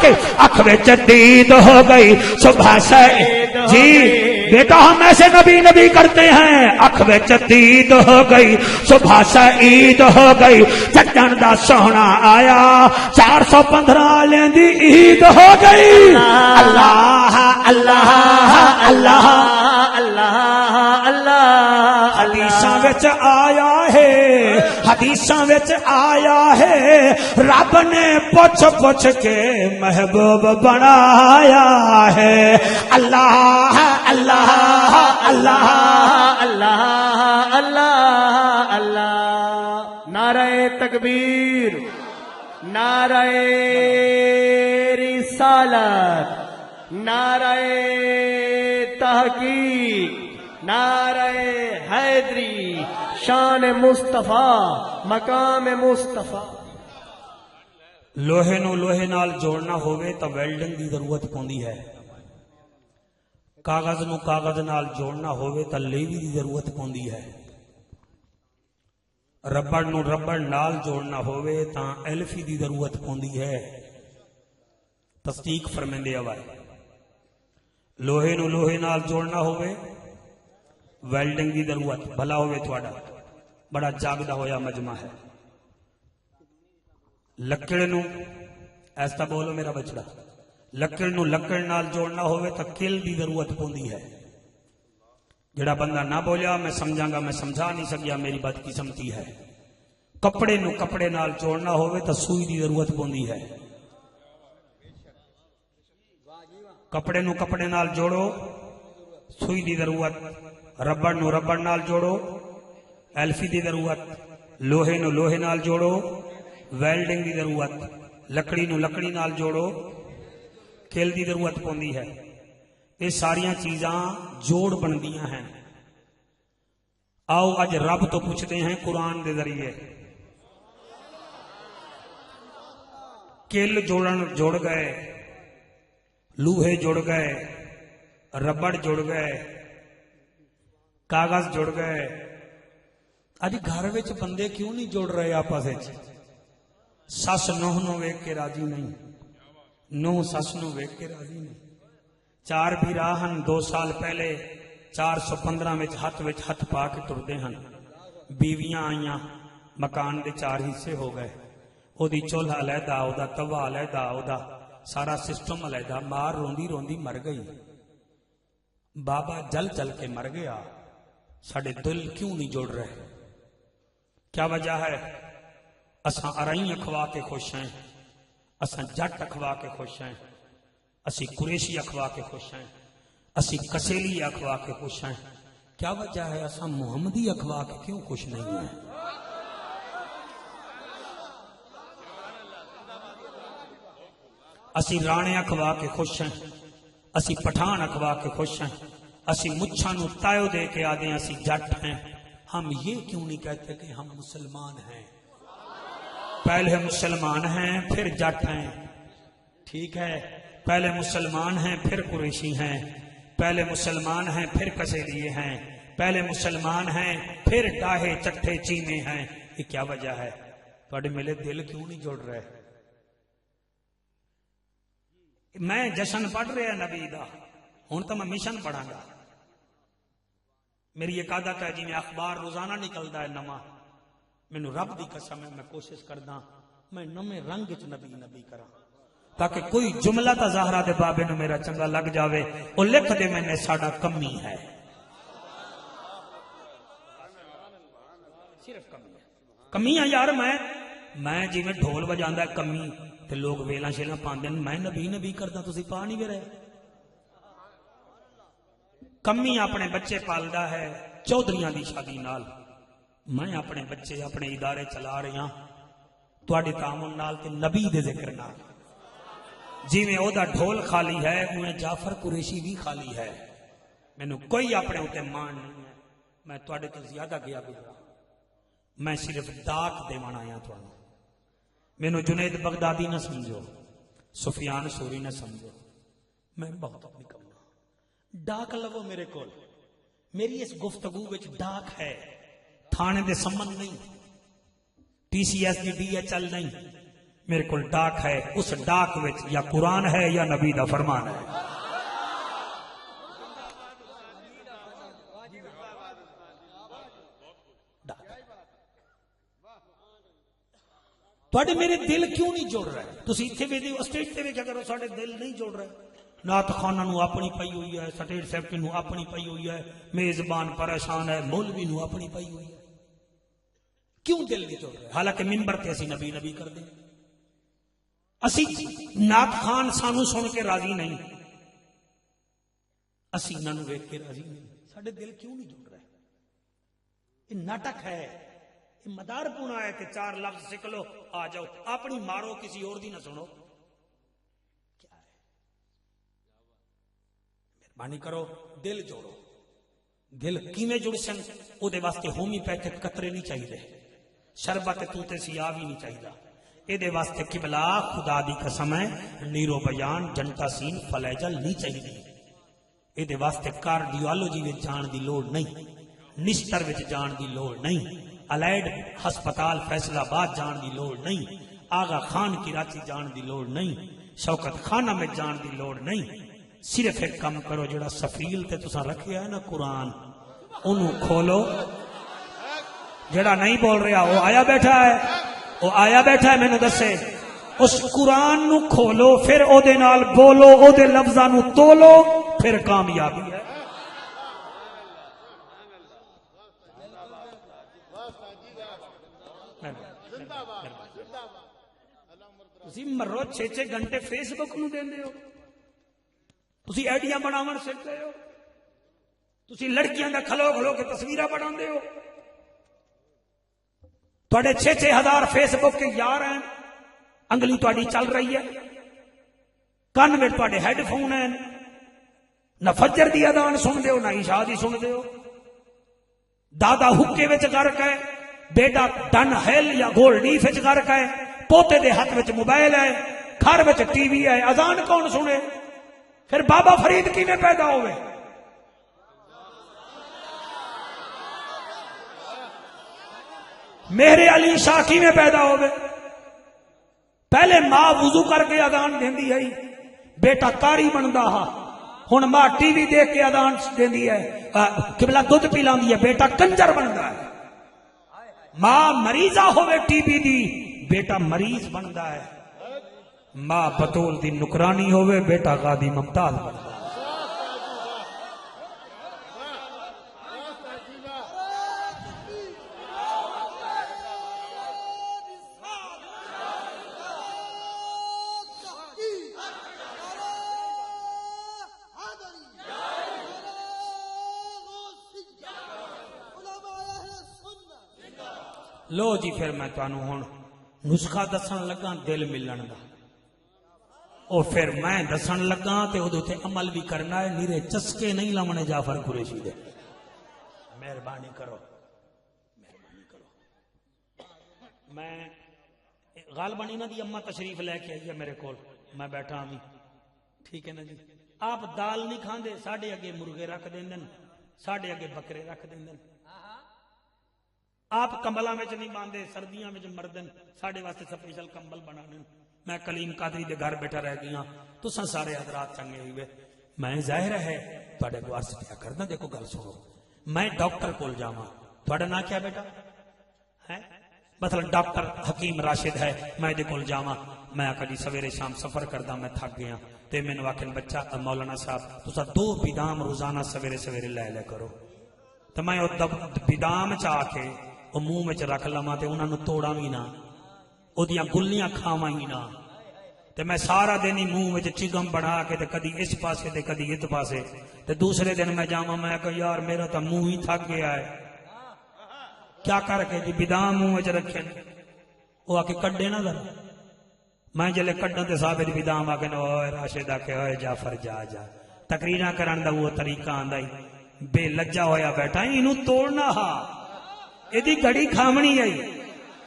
کے اکھ وچ دید ہو گئی صبح سعید جی بیٹا ہم ایسے نبی کرتے ہیں اکھ وچ دید ہو گئی صبح سعید ہو گئی جٹن دا سوہنا آیا 415 والے دی عید ہو گئی اللہ اللہ اللہ اللہ اللہ حدیثاں وچ آیا ہے رب نے پوچھ کے محبوب بنایا ہے اللہ اللہ اللہ اللہ اللہ اللہ نعرہ تکبیر نعرہ رسالت نعرہ تحقیق نعرہ حیدری شان مصطفیٰ مقام مصطفیٰ لوہے نو لوہے نال جوڑنا ہوئے تو ویلڈنگ دی ضرورت پوندی ہے کاغذ نو کاغذ نال جوڑنا ہوئے تو لیوی دی ضرورت پوندی ہے ربڑ نو ربڑ نال جوڑنا ہوئے تو ایلفی دی ضرورت پوندی ہے تصدیق فرمیندے آوائے لوہے نو لوہے نال جوڑنا ہوئے ویلڈنگ دی ضرورت بھلا ہوئے تھوڑا بڑا جاگدا ہویا مجمع ہے لکڑ نو ایسا بولو میرا بچڑا لکڑ نو لکڑ نال جوڑنا ہوئے تو کل دی ضرورت پوندی ہے جڑا بندہ نہ بولیا میں سمجھاں گا میں سمجھا نہیں سکیا میری بات قسمتی ہے کپڑے نو کپڑے نال جوڑنا ہوئے تو سوئی دی ضرورت پوندی ہے کپڑے نو کپڑے نال جوڑو سوئی دی ضرورت ربڑ نو ربڑ نال جوڑو ایلفی دی ضرورت لوہے نو لوہے نال جوڑو ویلڈنگ دی ضرورت لکڑی نو لکڑی نال جوڑو کھیل دی ضرورت پوندی ہے یہ ساریاں چیزاں جوڑ بندیاں ہیں آؤ اج رب تو پوچھتے ہیں قرآن دے ذریعے کل جوڑ گئے لوہے جڑ گئے ربڑ جڑ گئے کاغذ جڑ گئے اج گھر وچ بندے کیوں نہیں جڑ رہے آپس وچ سس نوہ نو ویکھ کے راضی نہیں نوہ سس نو ویکھ کے راضی نہیں چار بھی راہن 2 سال پہلے 415 وچ ہتھ پا کے ٹردے ہن بیویاں آئیاں مکان دے 4 حصے ہو گئے او دی چولہا علیحدہ او دا توا علیحدہ او دا سارا سسٹم علیحدہ مار روندی روندی مر گئی بابا جل کے مر گیا ساڈے دل کیوں نہیں جڑ رہے کیا وجہ ہے؟ اساں ارائیں اکھوا کے خوش ہیں، اساں جٹ اکھوا کے خوش ہیں، اسی قریشی اکھوا کے خوش ہیں، اسی کسیلی اکھوا کے خوش ہیں۔ کیا وجہ ہے؟ اساں محمدی اکھوا کے کیوں خوش نہیں ہیں؟ اسی رانے اکھوا کے خوش ہیں، اسی پٹھان اکھوا کے خوش ہیں، اسی مچھاں نو تایو دے کے آدھے ہیں اسی جٹ ہیں۔ ہم یہ کیوں نہیں کہتے کہ ہم مسلمان ہیں؟ پہلے مسلمان ہیں پھر جٹ ہیں، ٹھیک ہے؟ پہلے مسلمان ہیں پھر قریشی ہیں، پہلے مسلمان ہیں پھر کسیلیے ہیں، پہلے مسلمان ہیں پھر ڈاہے چٹھے چیمے ہیں۔ یہ کیا وجہ ہے؟ تھوڑے میرے دل کیوں نہیں جڑ رہے؟ میں جشن پڑھ رہا نبی دا، ہوں تو میں مشن پڑھا گا۔ میری ایک عادت ہے جی میں اخبار روزانہ نکلتا ہے نواں، مینو رب دی قسم ہے میں کوشش کردا میں نویں رنگ چ نبی نبی کراں تاکہ کوئی جملہ تا زہرا دے بابے نو میرا چنگا لگ جاوے اور لکھ دے میں نے ساڈا کمی ہے، صرف کمی ہے۔ کمی ہے یار، میں جی میں ڈھول بجاندا ہے کمی تے لوگ ویلاں شیلاں پاندے میں نبی نبی کردا تسی پا نہیں رہے۔ کمی اپنے بچے پالدا ہے چودھریاں دی شادی نال، میں اپنے بچے اپنے ادارے چلا رہی ہاں تواڈے تعاون نال تے نبی دے ذکر نال۔ جی میں او دا ڈھول خالی ہے اویں جعفر قریشی بھی خالی ہے، مینوں کوئی اپنے اوتے مان نہیں ہے، میں تواڈے تو زیادہ گیا گزرا، میں صرف ڈاک دیوان آیا تھانوں۔ مینوں جنید بغدادی نہ سمجھو، سفیان سوری نہ سمجھو، میں بہت نکما۔ ڈاک لو میرے کول، میری اس گفتگو وچ ڈاک ہے، تھانے دے سمن نہیں، پی سی ایس دی ڈی ایچ ایل نہیں، میرے کول ڈاک ہے۔ اس ڈاک وچ یا قرآن ہے یا نبی دا فرمان ہے۔ تھوڑے میرے دل کیوں نہیں جڑ رہے؟ تسی اتنے ویڈیو اسٹیج تے ویکھیا کرو ساڈے دل نہیں جڑ رہے۔ نعت خانہ نو اپنی پئی ہوئی ہے، سٹیج سیکٹری نو اپنی پئی ہوئی ہے، میزبان پریشان ہے، مولوی نو اپنی پئی ہوئی ہے، کیوں دل نہیں جڑ رہے؟ حالانکہ ممبر تے اسی نبی نبی کر دیں، اسی نعت خان سانو سن کے راضی نہیں، اسی انہاں نو ویکھ کے راضی نہیں، ساڈے دل کیوں نہیں جڑ رہے؟ یہ ناٹک ہے، یہ مدار پونا ہے کہ چار لفظ سکھ لو آ جاؤ، اپنی مارو کسی اور دی نہ سنو۔ کیا ہے؟ مہربانی کرو دل جوڑو۔ دل کیویں جڑ سن او دے واسطے ہومی پیتھک قطرے نہیں چاہیے، شربت توتے سیاہ بھی نہیں چاہیے، اے دے واسطے قبلہ خدا دی قسم ہے نیرو بیان جنتا سین فلیجل نہیں چاہیے، اے دے واسطے کارڈیولوجی وچ جان دی لوڑ نہیں، نشتر وچ جان دی لوڑ نہیں، الائڈ ہسپتال فیصل آباد جان دی لوڑ نہیں، آغا خان کراچی جان دی لوڑ نہیں، شوکت خانہ میں جان دی لوڑ نہیں۔ صرف ایک کام کرو، جڑا سفیل تے تساں رکھیا ہے نا قرآن، انہوں کھولو۔ جڑا نہیں بول رہا وہ آیا بیٹھا ہے، وہ آیا بیٹھا ہے، میں نے دسے اس قرآن نو کھولو، پھر او دے نال بولو، او دے لفظاں نو تولو، پھر کامیابی ہے۔ تسی مرو 6 گھنٹے فیس بک نو دیندے ہو، تسی ایڈیاں بناون سکتے ہو، تسی لڑکیاں دا کھلو کھلو کے تصویراں بناندے ہو، تواڈے 6,000 فیس بک کے یار ہیں، انگلی تواڈی چل رہی ہے، کان میں تواڈے ہیڈ فون ہیں، نہ فجر دی اذان سن دے ہو نہ عشاء دی سن دے ہو، دادا حکے وچ غرق ہے، بیٹا ڈن ہیل یا گولڈیف وچ غرق ہے، پوتے دے ہاتھ وچ موبائل ہے، گھر وچ ٹی وی ہے، اذان کون سنے؟ پھر بابا فرید کیویں پیدا ہوئے؟ میرے علی شاہ کیویں پیدا ہوئے؟ پہلے ماں وضو کر کے اذان دیندی ہے، بیٹا قاری بندا ہا، ہن ماں ٹی وی دیکھ کے اذان دیندی ہے، قبلہ دودھ پلاندی ہے، بیٹا کنجر بندا ہے۔ ماں مریضہ ہوئے ٹی بی دی، بیٹا مریض بندا ہے۔ ماں بطول دی نکرانی ہوئے، بیٹا غادی ممتاز بندا ہے۔ لو جی پھر میں تانوں ہن نسخہ دسن لگا دل ملن دا او پھر میں دسن لگا تے اودے تے عمل بھی کرنا ہے نیرے چسکے نہیں لاونے جعفر قریشی دے مہربانی کرو میں غالباً انہاں دی اماں تشریف لے کے آئی ہے میرے کول میں بیٹھا ہوں ٹھیک ہے نا جی آپ دال نہیں کھاندے ساڈے اگے مرغے رکھ دیندن ساڈے اگے بکرے رکھ دیندن آپ کمبلاں وچ نہیں باندھے سردیاں وچ مردن ساڈے واسطے سپیشل کمبل بنانے میں کلیم قادری دے گھر بیٹھا رہ گیا تساں سارے حضرات چنگے ہوئے میں ظاہر ہے تواڈے کو عرض کیا کرنا دیکھو گل سنو میں ڈاکٹر کول جاواں تواڈا نام کیا بیٹا ہے مثلا ڈاکٹر حکیم راشد ہے میں دے کول جاواں میں آکھا جی سویرے شام سفر کردا میں تھک گیا تے مینوں آکھن بچہ مولانا صاحب تساں 2 بادام روزانہ سویرے سویرے لے کرو تے میں او بادام چا کے او منہ وچ رکھ لواں تے انہاں نوں توڑاں وی نہ او دیاں گلیاں کھاواں ہی نہ تے میں سارا دن ہی منہ وچ چگم بڑھا کے تے کدی اس پاسے تے کدی اس پاسے تے دوسرے دن میں جاواں میں کہ یار میرا تا منہ ہی تھک گیا ہے کیا کر کے جی بادام منہ وچ رکھے وہ آ کے کڈے نہ ذرا میں جلے کڈن تے ثابت بادام آ کے اوئے راشد آ کے اوئے جعفر جا تقریراں کرن دا وہ طریقہ آندا ہی بے لجا ہویا بیٹھا اینوں توڑنا ہا ایدی گھڑی کھامنی آئی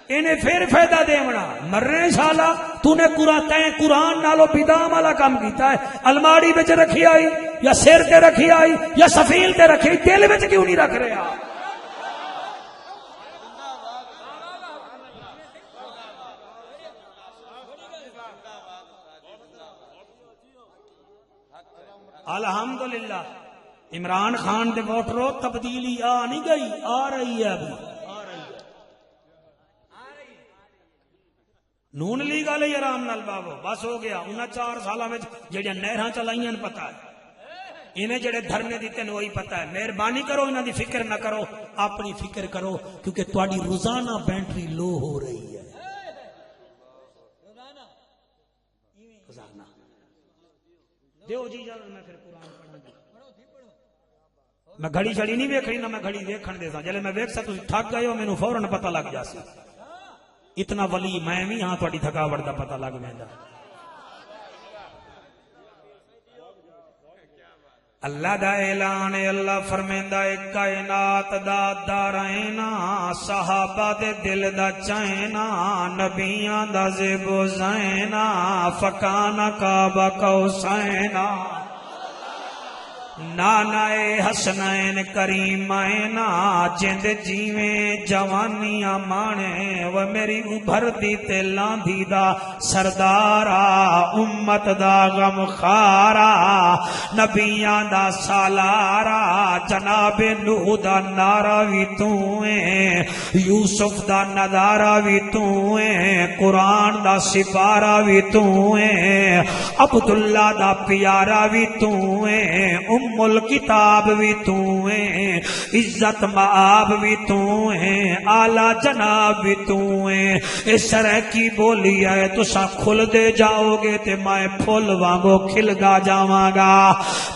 انہیں پھر فائدہ دیونا مرنے شالا تو نے قرآن نالو بادام والا کام کیتا ہے الماڑی وچ رکھی آئی یا سر تے رکھی آئی یا سفیل تے رکھی دل وچ کیوں نہیں رکھ رہا الحمدللہ عمران خان دے ووٹرو تبدیلی آ نہیں گئی آ رہی ہے ابھی نون لیگ والے آرام نال بابو بس ہو گیا انہاں 4 سالاں وچ جڑیاں نہراں چلائیاں پتہ ہے انہیں جڑے دھرنے دیتے ہیں وہی پتہ ہے مہربانی کرو انہاں دی فکر نہ کرو اپنی فکر کرو کیونکہ تہاڈی روزانہ بینٹری لو ہو رہی ہے روزانہ دیو جی اجازت میں پھر قرآن پڑھنا میں گھڑی چھڑی نہیں ویکھنی نہ میں گھڑی ویکھن دے سا جلے میں ویکھ سا تسی تھک گئے ہو مینوں فوراً پتہ لگ جاسی اتنا ولی میں بھی ہاں تہاڈی تھکاوٹ دا پتہ لگ ویندا اللہ دا اعلان ہے اللہ فرمیندا ہے کائنات دا دارائنا صحابہ دے دل دا چائنا نبیاں دا زیب و زینا فکانا کعبہ قوسینا نانا حسنین کریمائنا جند جیویں جوانیاں مانے و میری ابھر دی تے لاندھی دا سردارا امت دا غم خارا نبیاں دا سالارا جناب نوح دا نارا وی تویں یوسف دا نظارہ وی تویں قرآن دا سپارہ وی تویں عبداللہ دا پیارا وی تویں ام الکتاب بھی تو ہیں عزت معاب بھی تو ہیں اعلی جناب بھی تو ہیں اس طرح کی بولی ہے تو سا کھل دے جاؤ گے تے میں پھول وانگو کھل گا جاواں گا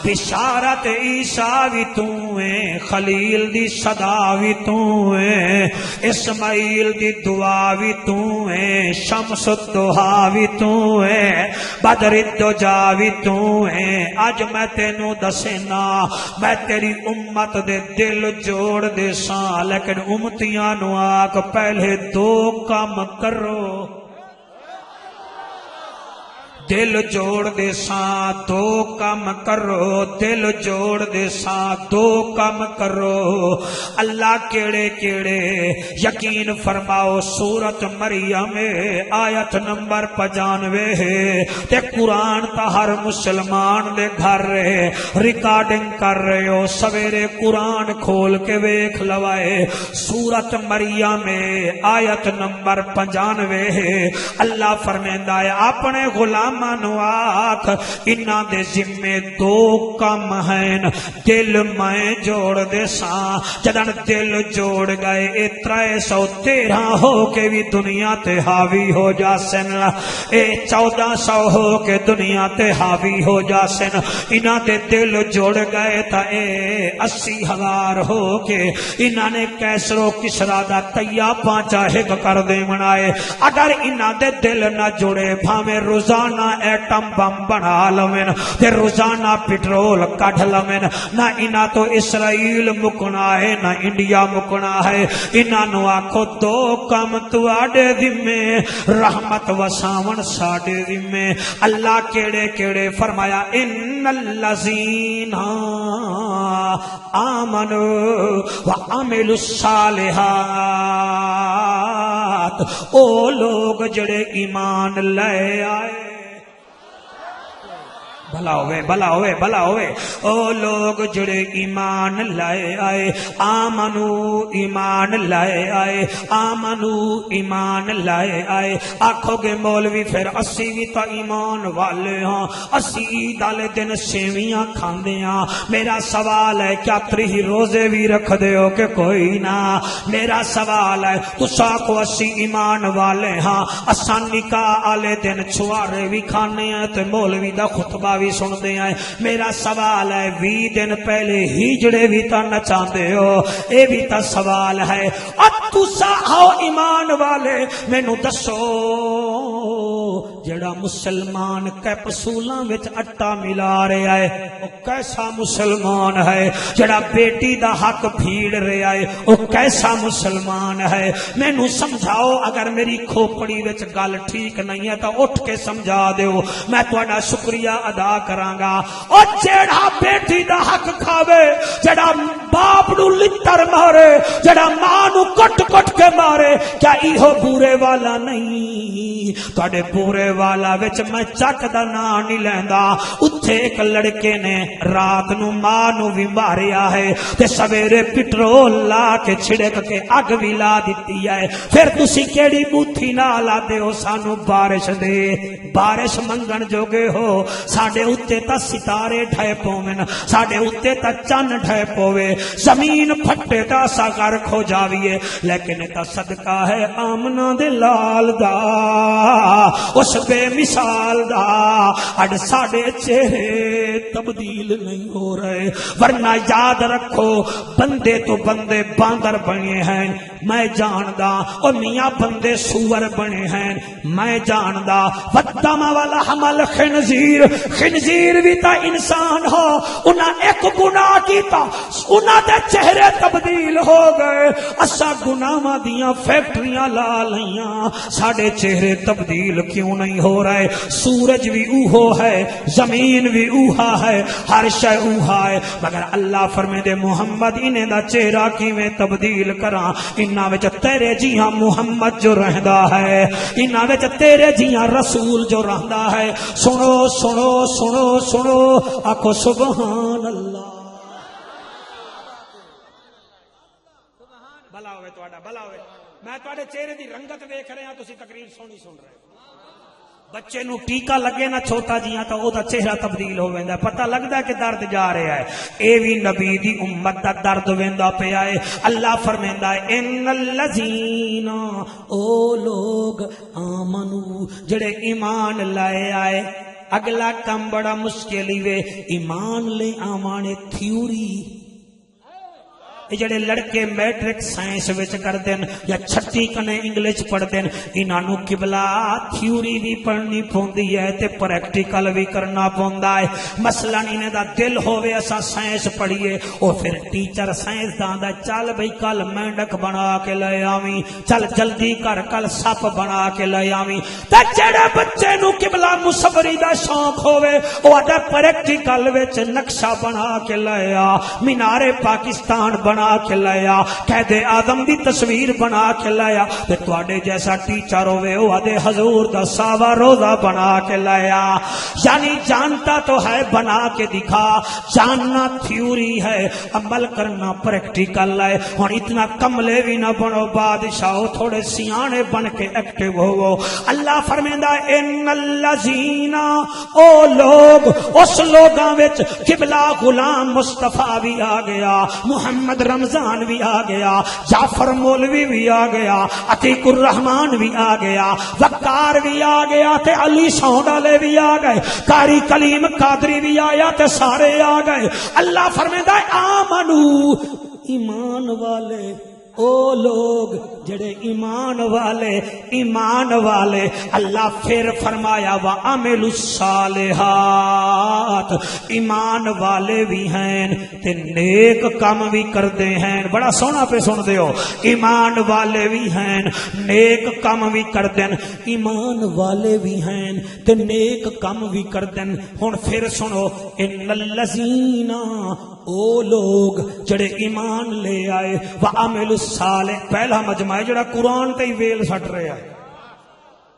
بشارت عیسیٰ بھی تو ہیں خلیل دی صدا بھی تو ہیں اسماعیل دی دعا بھی تو ہیں شمس الضحا بھی تو ہیں بدر الدجا بھی تو ہیں اج میں تینوں دسنا میں تیری امت دے دل جوڑ دے ساں لیکن امتیاں نو آکھ پہلے 2 کام کرو دل جوڑ دے ساں 2 کام کرو دل جوڑ دے ساں 2 کام کرو اللہ کیڑے کیڑے یقین فرماؤ سورت مریم آیت نمبر 95 تے قرآن تا ہر مسلمان دے گھر ریکارڈنگ کر رہے ہو سویرے قرآن کھول کے ویکھ لوائے سورت مریم آیت نمبر 95 اللہ فرمیندہ ہے اپنے غلام آمنو آکھ انہاں دے ذمے دو کم ہیں دل میں جوڑ دے ساں جدن دل جوڑ گئے 313 ہو کے بھی دنیا تے حاوی ہو جاسن 1400 ہو کے دنیا تے حاوی ہو جاسن انہاں دے دل جوڑ گئے تا 80,000 ہو کے انہاں نے کیسر و کسرا دا تیا پانچا ہک کر دے منائے اگر انہاں دے دل نہ جڑے بھاویں روزانہ ایٹم بم بنا لویں تے روزانہ پٹرول کڈ لویں نہ انہاں تو اسرائیل مکنا ہے نہ انڈیا مکنا ہے انہاں نو آکھو دو کم تواڈے ذمے رحمت وساون ساڈے ذمے اللہ کیڑے کیڑے فرمایا ان الذین آمنوا وعملوا الصالحات او لوگ جڑے ایمان لے آئے بھلا ہوئے بھلا ہوئے بھلا ہوئے او لوگ جڑے ایمان لائے آئے آمنو ایمان لائے آئے آمنو ایمان لائے آئے آکھو گے مولوی پھر اسی بھی تا ایمان والے ہاں اسی عید والے دن سیویاں کھاندے ہاں میرا سوال ہے کیا 3 روزے بھی رکھ دے ہو کہ کوئی نہ میرا سوال ہے تساں کو اسی ایمان والے ہاں اساں نکاح والے دن چھوارے بھی کھانے ہیں تے مولوی دا خطبہ بھی سنتے ہیں میرا سوال ہے 20 دن پہلے ہجڑے بھی تا نچاندے ہو اے بھی تا سوال ہے اب تسا آؤ ایمان والے مینوں دسو جڑا مسلمان کیپسولاں وچ اٹا ملا رہا ہے او کیسا مسلمان ہے جڑا بیٹی دا حق پھیڑ رہا ہے او کیسا مسلمان ہے مینوں سمجھاؤ اگر میری کھوپڑی وچ گل ٹھیک نہیں ہے تو اٹھ کے سمجھا دیو میں تہاڈا شکریہ ادا کرانگا او جڑا بیٹی دا حق کھاوے جڑا باپ نو لتر مارے جڑا ماں نو کٹ کٹ کے مارے کیا ایہو بورے والا نہیں تہاڈے بورے والا وچ میں چک دا نام نہیں لیندا اتھے ایک لڑکے نے رات نو ماں نو بھی ماریا ہے تے سویرے پٹرول لا کے چھڑک کے اگ بھی لا دتی ہے پھر تسی کیڑی بوتھی نال آدے ہو سانو بارش دے بارش منگن جوگے ہو ساڈے اُتے تا ستارے ڈھے پوون ساڈے اُتے تا چن ڈھے پوے زمین پھٹے تا سا کر کھو جاویے لیکن تا صدقہ ہے آمنہ دے لال دا اس بے مثال دا اڈ ساڈے چہرے تبدیل نہیں ہو رہے ورنہ یاد رکھو بندے تو بندے باندر بنے ہیں میں جاندا اور میاں بندے سور بنے ہیں میں جاندا ودم والا حمل خنزیر خنزیر بھی تا انسان ہو انہاں ایک گناہ کیتا انہاں دے چہرے تبدیل ہو گئے اسا گناہاں دیاں فیکٹریاں لا لیاں ساڈے چہرے تبدیل کیوں نہیں ہو رہے سورج بھی اوہو ہے زمین بھی اوہا ہے ہر شے اوہا ہے مگر اللہ فرمے دے محمد انہیں دا چہرہ کیویں تبدیل کراں انہاں وچ تیرے جیاں محمد جو رہندا ہے انہاں وچ تیرے جیاں رسول جو رہندا ہے سنو سنو سنو سنو آکھو سبحان اللہ بھلا ہوئے تہاڈا بھلا ہوئے میں تہاڈے چہرے دی رنگت ویکھ رہا تسی تقریر سونی سن رہے بچے نو ٹیکا لگے نا چھوٹا جیاں تو او دا چہرہ تبدیل ہو ویندا پتہ لگدا کہ درد جا رہا ہے اے وی نبی دی امت دا درد ویندا پیا ہے اللہ فرمیندا ہے ان الذین او لوگ آمنو جڑے ایمان لائے آئے اگلا کم بڑا مشکل ہی وے ایمان لے آوانے تھیوری جڑے لڑکے میٹرک سائنس وچ کر دین یا چھٹی کنے انگلش پڑھ دین انہاں نو قبلہ تھیوری بھی پڑھنی پوندی ہے تے پریکٹیکل بھی کرنا پوندا ہے مثلا انہاں دا دل ہوے اسا سائنس پڑھیے او پھر ٹیچر سائنس دا چل بھئی کل مینڈک بنا کے لے آویں چل جلدی کر کل سپ بنا کے لے آویں تے جڑے بچے نو قبلہ مصوری دا شوق ہوے او ادا پریکٹیکل وچ نقشہ بنا کے لے آ مینار پاکستان بنا بنا کے لایا قائد اعظم دی تصویر بنا کے لایا تے تواڈے جیسا ٹیچر ہوے او آدے حضور دا ساوا روزہ بنا کے لایا یعنی جانتا تو ہے بنا کے دکھا جاننا تھیوری ہے عمل کرنا پریکٹیکل ہے ہن اتنا کملے بھی نہ بنو بادشاہو تھوڑے سیانے بن کے ایکٹیو ہوو اللہ فرمیندا ان الذین او لوگ اس لوگاں وچ قبلہ غلام مصطفیٰ بھی آ گیا محمد رمضان بھی آ گیا جعفر مولوی بھی آ گیا عتیق الرحمان بھی آ گیا وقار بھی آ گیا تے علی سونڈ والے بھی آ گئے قاری کلیم قادری بھی آیا تے سارے آ گئے اللہ فرمیندا ہے آمنو ایمان والے او لوگ جڑے ایمان والے اللہ پھر فرمایا وَعَمِلُوا الصَّالِحَاتِ ایمان والے بھی ہیں تے نیک کام بھی کردے ہیں بڑا سونا پہ سن دیو ایمان والے بھی ہیں نیک کام بھی کردن ایمان والے بھی ہیں تے نیک کام بھی کردن ہن پھر سنو ان الذین او لوگ جڑے ایمان لے آئے وَعَمِلُوا الصَّالِحَاتِ پہلا مجمع ہے جڑا قرآن تے ہی ویل سٹ رہا ہے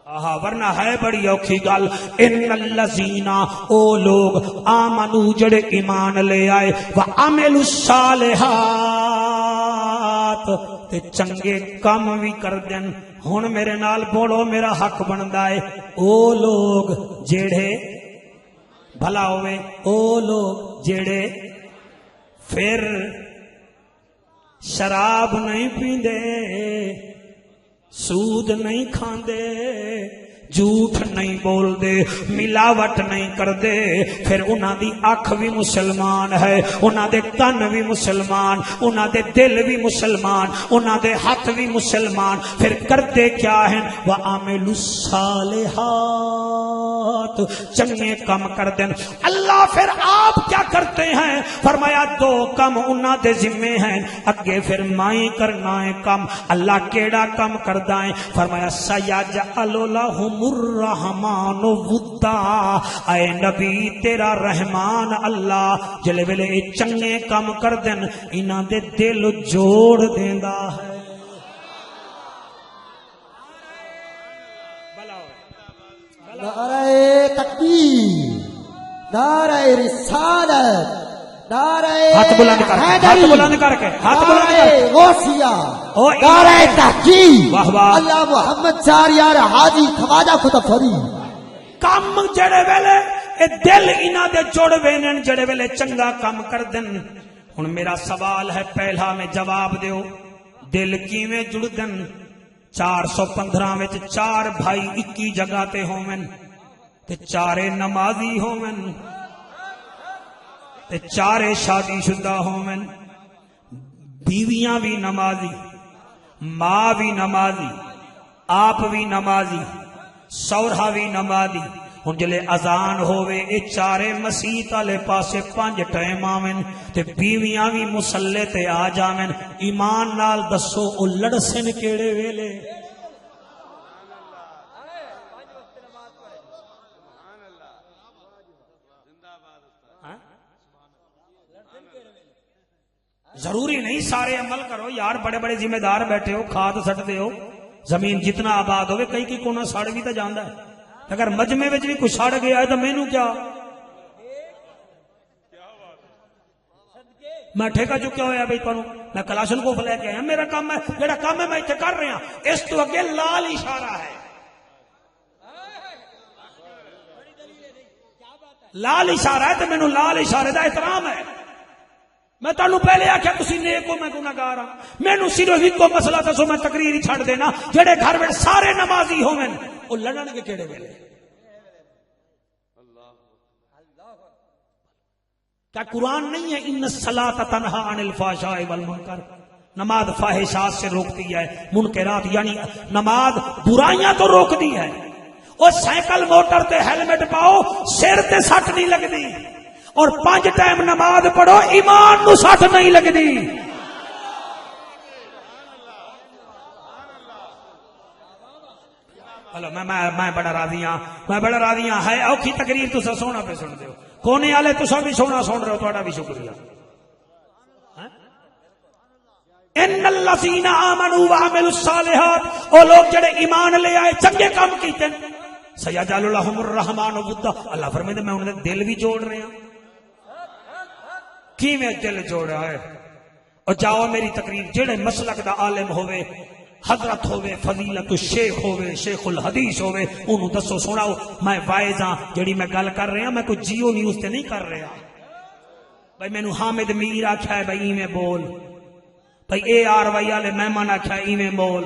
آہا ورنہ ہے بڑی اوکھی گل ان الذین او لوگ آمنو جڑے ایمان لے آئے وعملوا الصالحات تے چنگے کام بھی کر دین ہن میرے نال بولو میرا حق بندا ہے او لوگ جڑے بھلا ہوئے او لوگ جڑے پھر شراب نہیں پیندے سود نہیں کھاندے جھوٹ نہیں بول دے ملاوٹ نہیں کر دے پھر انہاں دی آنکھ بھی مسلمان ہے انہاں دے کن بھی مسلمان انہاں دے دل بھی مسلمان انہاں دے ہاتھ بھی مسلمان پھر کرتے کیا ہیں وَعَمِلُوا الصَّالِحَاتِ چنگے کام کر دیں اللہ پھر آپ کیا کرتے ہیں فرمایا دو کام انہاں دے ذمے ہیں اگے پھر مائیں کرنا ہے کام اللہ کیڑا کام کردہ ہے فرمایا سَيَجْعَلُ لَهُمُ الرحمن ودا اے نبی تیرا رحمان اللہ جلے ویلے چنگے کام کر دین انہاں دے دل جوڑ دیندا ہے نعرہ تکبیر نعرہ رسالت نعرہ ہاتھ بلند کر کے ہاتھ بلند کر کے ہاتھ بلند کر کے غوثیہ او نعرہ تحقیق واہ واہ اللہ محمد چاریار حاجی خواجہ خطفری کام جڑے ویلے اے دل انہاں دے جوڑ وینن جڑے ویلے چنگا کام کر دن ہن میرا سوال ہے پہلا میں جواب دیو دل کیویں جڑ دن 415 وچ 4 بھائی 21 جگہ تے ہوون تے چارے نمازی ہوون تے چارے شادی شدہ ہوون بیویاں بھی نمازی ماں بھی نمازی آپ بھی نمازی سورہ بھی نمازی ہن جلے اذان ہووے اے چارے مسیت والے پاسے 5 ٹائم آویں تے بیویاں بھی مصلی تے آ جاویں ایمان نال دسو او لڑسن کیڑے ویلے ضروری نہیں سارے عمل کرو یار بڑے بڑے ذمہ دار بیٹھے ہو کھاد سٹتے ہو زمین جتنا آباد ہوئے کئی کی کونا ساڑ بھی تو جاندہ ہے اگر مجمع وچ بھی کچھ ساڑ گیا ہے تو مینوں کیا میں ٹھیکہ چکیا ہویا بھائی تانوں میں کلاشن کو لے کے آیا میرا کام ہے جڑا کام ہے میں ایتھے کر رہا اس تو اگے لال اشارہ ہے لال اشارہ ہے تو مینوں لال اشارے دا احترام ہے میں تانوں پہلے آکھیا تسی نیک ہو میں گناہگار ہاں مینوں صرف ایک مسئلہ دسو میں تقریر ہی چھڑ دینا جڑے گھر وچ سارے نمازی ہوون او لڑن گے کیڑے ویلے کیا قرآن نہیں ہے ان الصلاۃ تنہا عن الفحشاء والمنکر نماز فاحشات سے روکتی ہے منکرات یعنی نماز برائیاں تو روکتی ہے او سائیکل موٹر تے ہیلمٹ پاؤ سر تے سٹ نہیں لگدی اور 5 ٹائم نماز پڑھو ایمان نو سٹ نہیں لگدی ہلو میں بڑا راضی ہاں ہے اوکھی تقریر تسا سونا پہ سن دیو کونے والے تسا بھی سونا سن رہے ہو تہاڈا بھی شکریہ ان الذین آمنوا وعملوا الصالحات، او لوگ جڑے ایمان لے آئے چنگے کام کیتے سیجعل لهم الرحمن ودا، اللہ فرمائے میں انہاں دے دل بھی جوڑ رہا ہوں. کیویں دل جوڑا ہے؟ اور جاؤ میری تقریر جڑے مسلک دا عالم ہوئے، حضرت ہوئے، فضیلت الشیخ ہوئے، شیخ الحدیث ہوئے، انہوں دسو سناؤ. میں وائز ہاں، جڑی میں گل کر رہا میں کوئی جیو نیوز تے نہیں کر رہا. بھائی مینو حامد میر آکھیا ہے بھائی ایویں بول، بھائی اے آر وائی والے مہمان آکھیا ہے ایویں بول.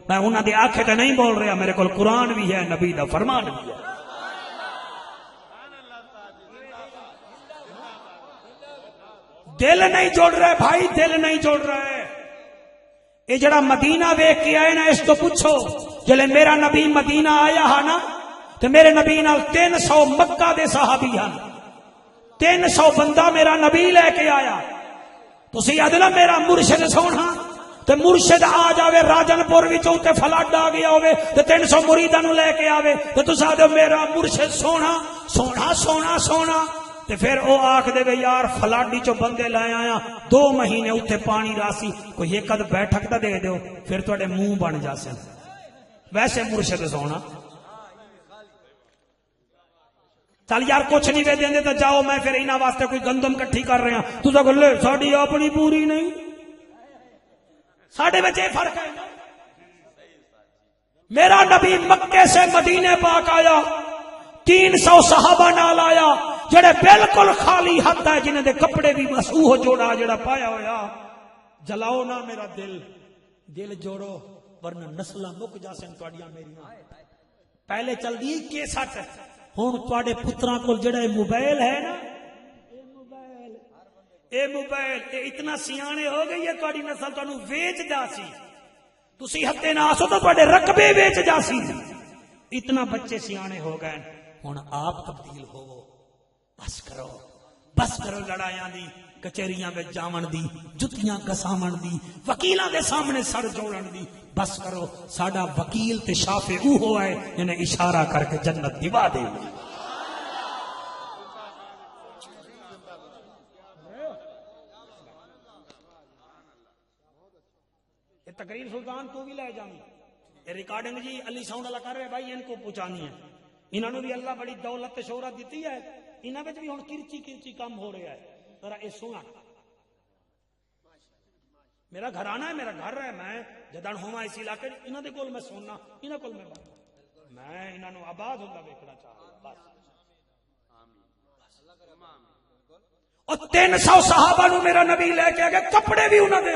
میں انہاں دے آکھے تے نہیں بول رہا، میرے کول قرآن بھی ہے، نبی دا فرمان بھی ہے. دل نہیں جوڑ رہا ہے بھائی، دل نہیں جوڑ رہا ہے. یہ جڑا مدینہ ویکھ کے آئے نا، اس تو پوچھو جلے میرا نبی مدینہ آیا ہے نا تو میرے نبی نال 300 مکہ دے صحابی ہیں، 300 بندہ میرا نبی لے کے آیا. تسی یاد نا میرا مرشد سونا تے مرشد آ جاوے راجن پور وچوں تے فلڈ آ گیا ہوے تے 300 مریداں نو لے کے آوے تے تساں آدھو میرا مرشد سونا سونا سونا سونا. تے پھر او آکھ دے گے یار فلاڈی چو بندے لائے آیا 2 مہینے اتنے پانی راسی کوئی ایک اد بیٹھک تا دے دیو پھر تواڈے منہ بن جاسے. ویسے مرشد سونا چل یار کچھ نہیں وے دیندے تو جاؤ، میں پھر انہاں واسطے کوئی گندم کٹھی کر رہا. تساں کہو لے ساڈی اپنی پوری نہیں، ساڈے وچ اے فرق ہے. میرا نبی مکے سے مدینے پاک آیا، 300 صحابہ نال آیا جڑے بالکل خالی ہاتھ ہے، جنہاں دے کپڑے بھی بس اوہ جوڑا جڑا پایا ہویا. جلاؤ نہ میرا دل، دل جوڑو ورنہ نسلاں مک جاسن تواڈیاں میریاں. پہلے چل دی کیسٹ، ہن تواڈے پتراں کول جڑا موبائل ہے نا، اے موبائل اے اتنا سیانے ہو گئی ہے تواڈی نسل تانوں ویچ جاسی. تسی ہتے نہ آسو تو تواڈے رقبے ویچ جاسی. اتنا بچے سیانے ہو گئے. ہن آپ تبدیل ہوو، بس کرو لڑائیاں دی، کچہریاں میں جاون دی، جتیاں گساون دی، وکیلاں دے سامنے سر جوڑن دی. بس کرو. ساڈا وکیل تے شافع اوہ ہے جنہیں اشارہ کر کے جنت دوا دے. یہ تقریر سلطان تو بھی لے جاؤں، یہ ریکارڈنگ جی علی ساؤنڈ والا کر رہے بھائی، ان کو پہنچانی ہے. انہوں نے بھی اللہ بڑی دولت شہرت دیتی ہے، انہوں نے بھی ہوں کرچی کرچی کام ہو رہا ہے. ذرا یہ سنا، میرا گھرانہ ہے، میرا گھر ہے، میں جدن ہوا اس علاقے انہوں نے کول میں سننا، انہوں کول میں انہوں نے آباد ہوتا ویکھنا چاہتا. بس اور 300 صحابہ نو میرا نبی لے کے آگے، کپڑے بھی انہوں نے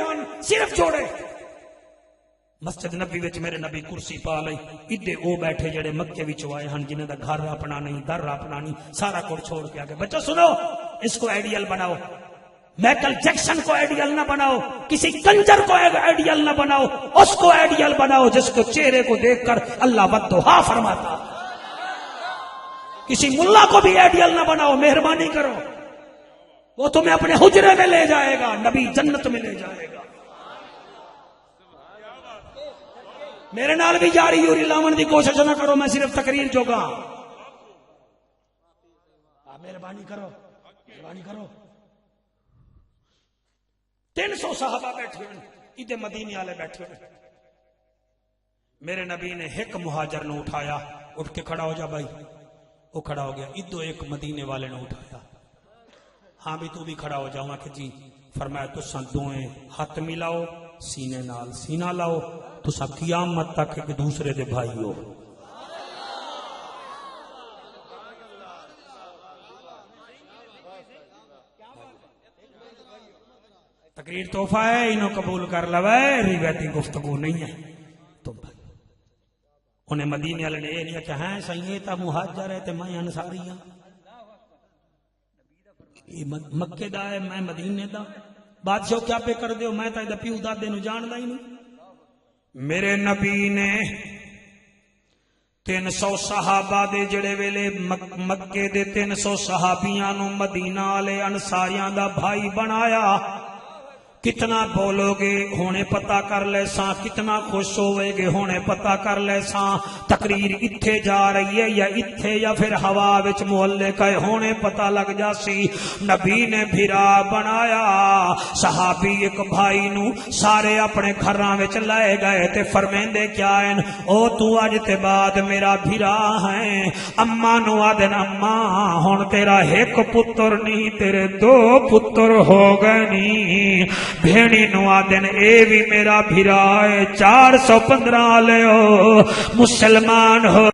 صرف جوڑے. مسجد نبی وچ میرے نبی کرسی پا لئی، ادھے او بیٹھے جڑے مکے وچ آئے ہن جنہاں دا گھر اپنا نہیں، در اپنا نہیں، سارا کچھ چھوڑ کے آگے. بچوں سنو، اس کو آئیڈیل بناؤ، مائیکل جیکسن کو آئیڈیل نہ بناؤ، کسی کنجر کو آئیڈیل نہ بناؤ، اس کو آئیڈیل بناؤ جس کو چہرے کو دیکھ کر اللہ والدہا فرماتا. کسی ملا کو بھی آئیڈیل نہ بناؤ، مہربانی کرو، وہ تمہیں اپنے حجرے میں لے جائے گا، نبی جنت میں لے جائے گا. میرے نال بھی جاری یوری لاون دی کوشش نہ کرو، میں صرف تقریر جوگا. مہربانی کرو، مہربانی کرو. 300 صحابہ بیٹھے ہوئے، ادھر مدینے والے بیٹھے ہوئے. میرے نبی نے ایک مہاجر نو اٹھایا، اٹھ کے کھڑا ہو جا بھائی. وہ کھڑا ہو گیا. ادھر ایک مدینے والے نے اٹھایا، ہاں بھی تو بھی کھڑا ہو جاؤں کہ جی. فرمایا تساں دوئیں ہاتھ ملاؤ، سینے نال سینہ لاؤ، تساں قیامت تک ایک دوسرے دے بھائی ہو. تقریر تحفہ ہے، انہوں قبول کر لوے، روایتی گفتگو نہیں ہے. تم بھائی انہیں مدینے والے نے یہ نہیں کہا ہے سہی تا مہاجر ہے تے میں انصاری ہاں، مکے دا ہے میں مدینے دا. بادشاہ کیا پہ کر دیو، میں تا دا پیو دادے نو جاندا ہی نہیں. میرے نبی نے 300 صحابہ دے جڑے ویلے مکے دے 300 صحابیاں نو مدینہ والے انصاریاں دا بھائی بنایا. کتنا بولو گے ہونے پتا کر لے ساں، کتنا خوش ہوئے گے ہونے پتا کر لے ساں، تقریر اتھے جا رہی ہے یا اتھے یا پھر ہوا وچ محلے کا ہونے پتا لگ جاسی۔ نبی نے بھرا بنایا، صحابی ایک بھائی نو سارے اپنے گھراں وچ لائے گئے تے فرمیندے کیا ہیں، او تو اج تے بعد میرا بھرا ہے۔ اماں نو آدن اماں ہن تیرا ایک پتر نہیں تیرے دو پتر ہو گئے نہیں، بھیڑی نو آدن اے بھی میرا بھرا ہے، 415 لے مسلمان ہو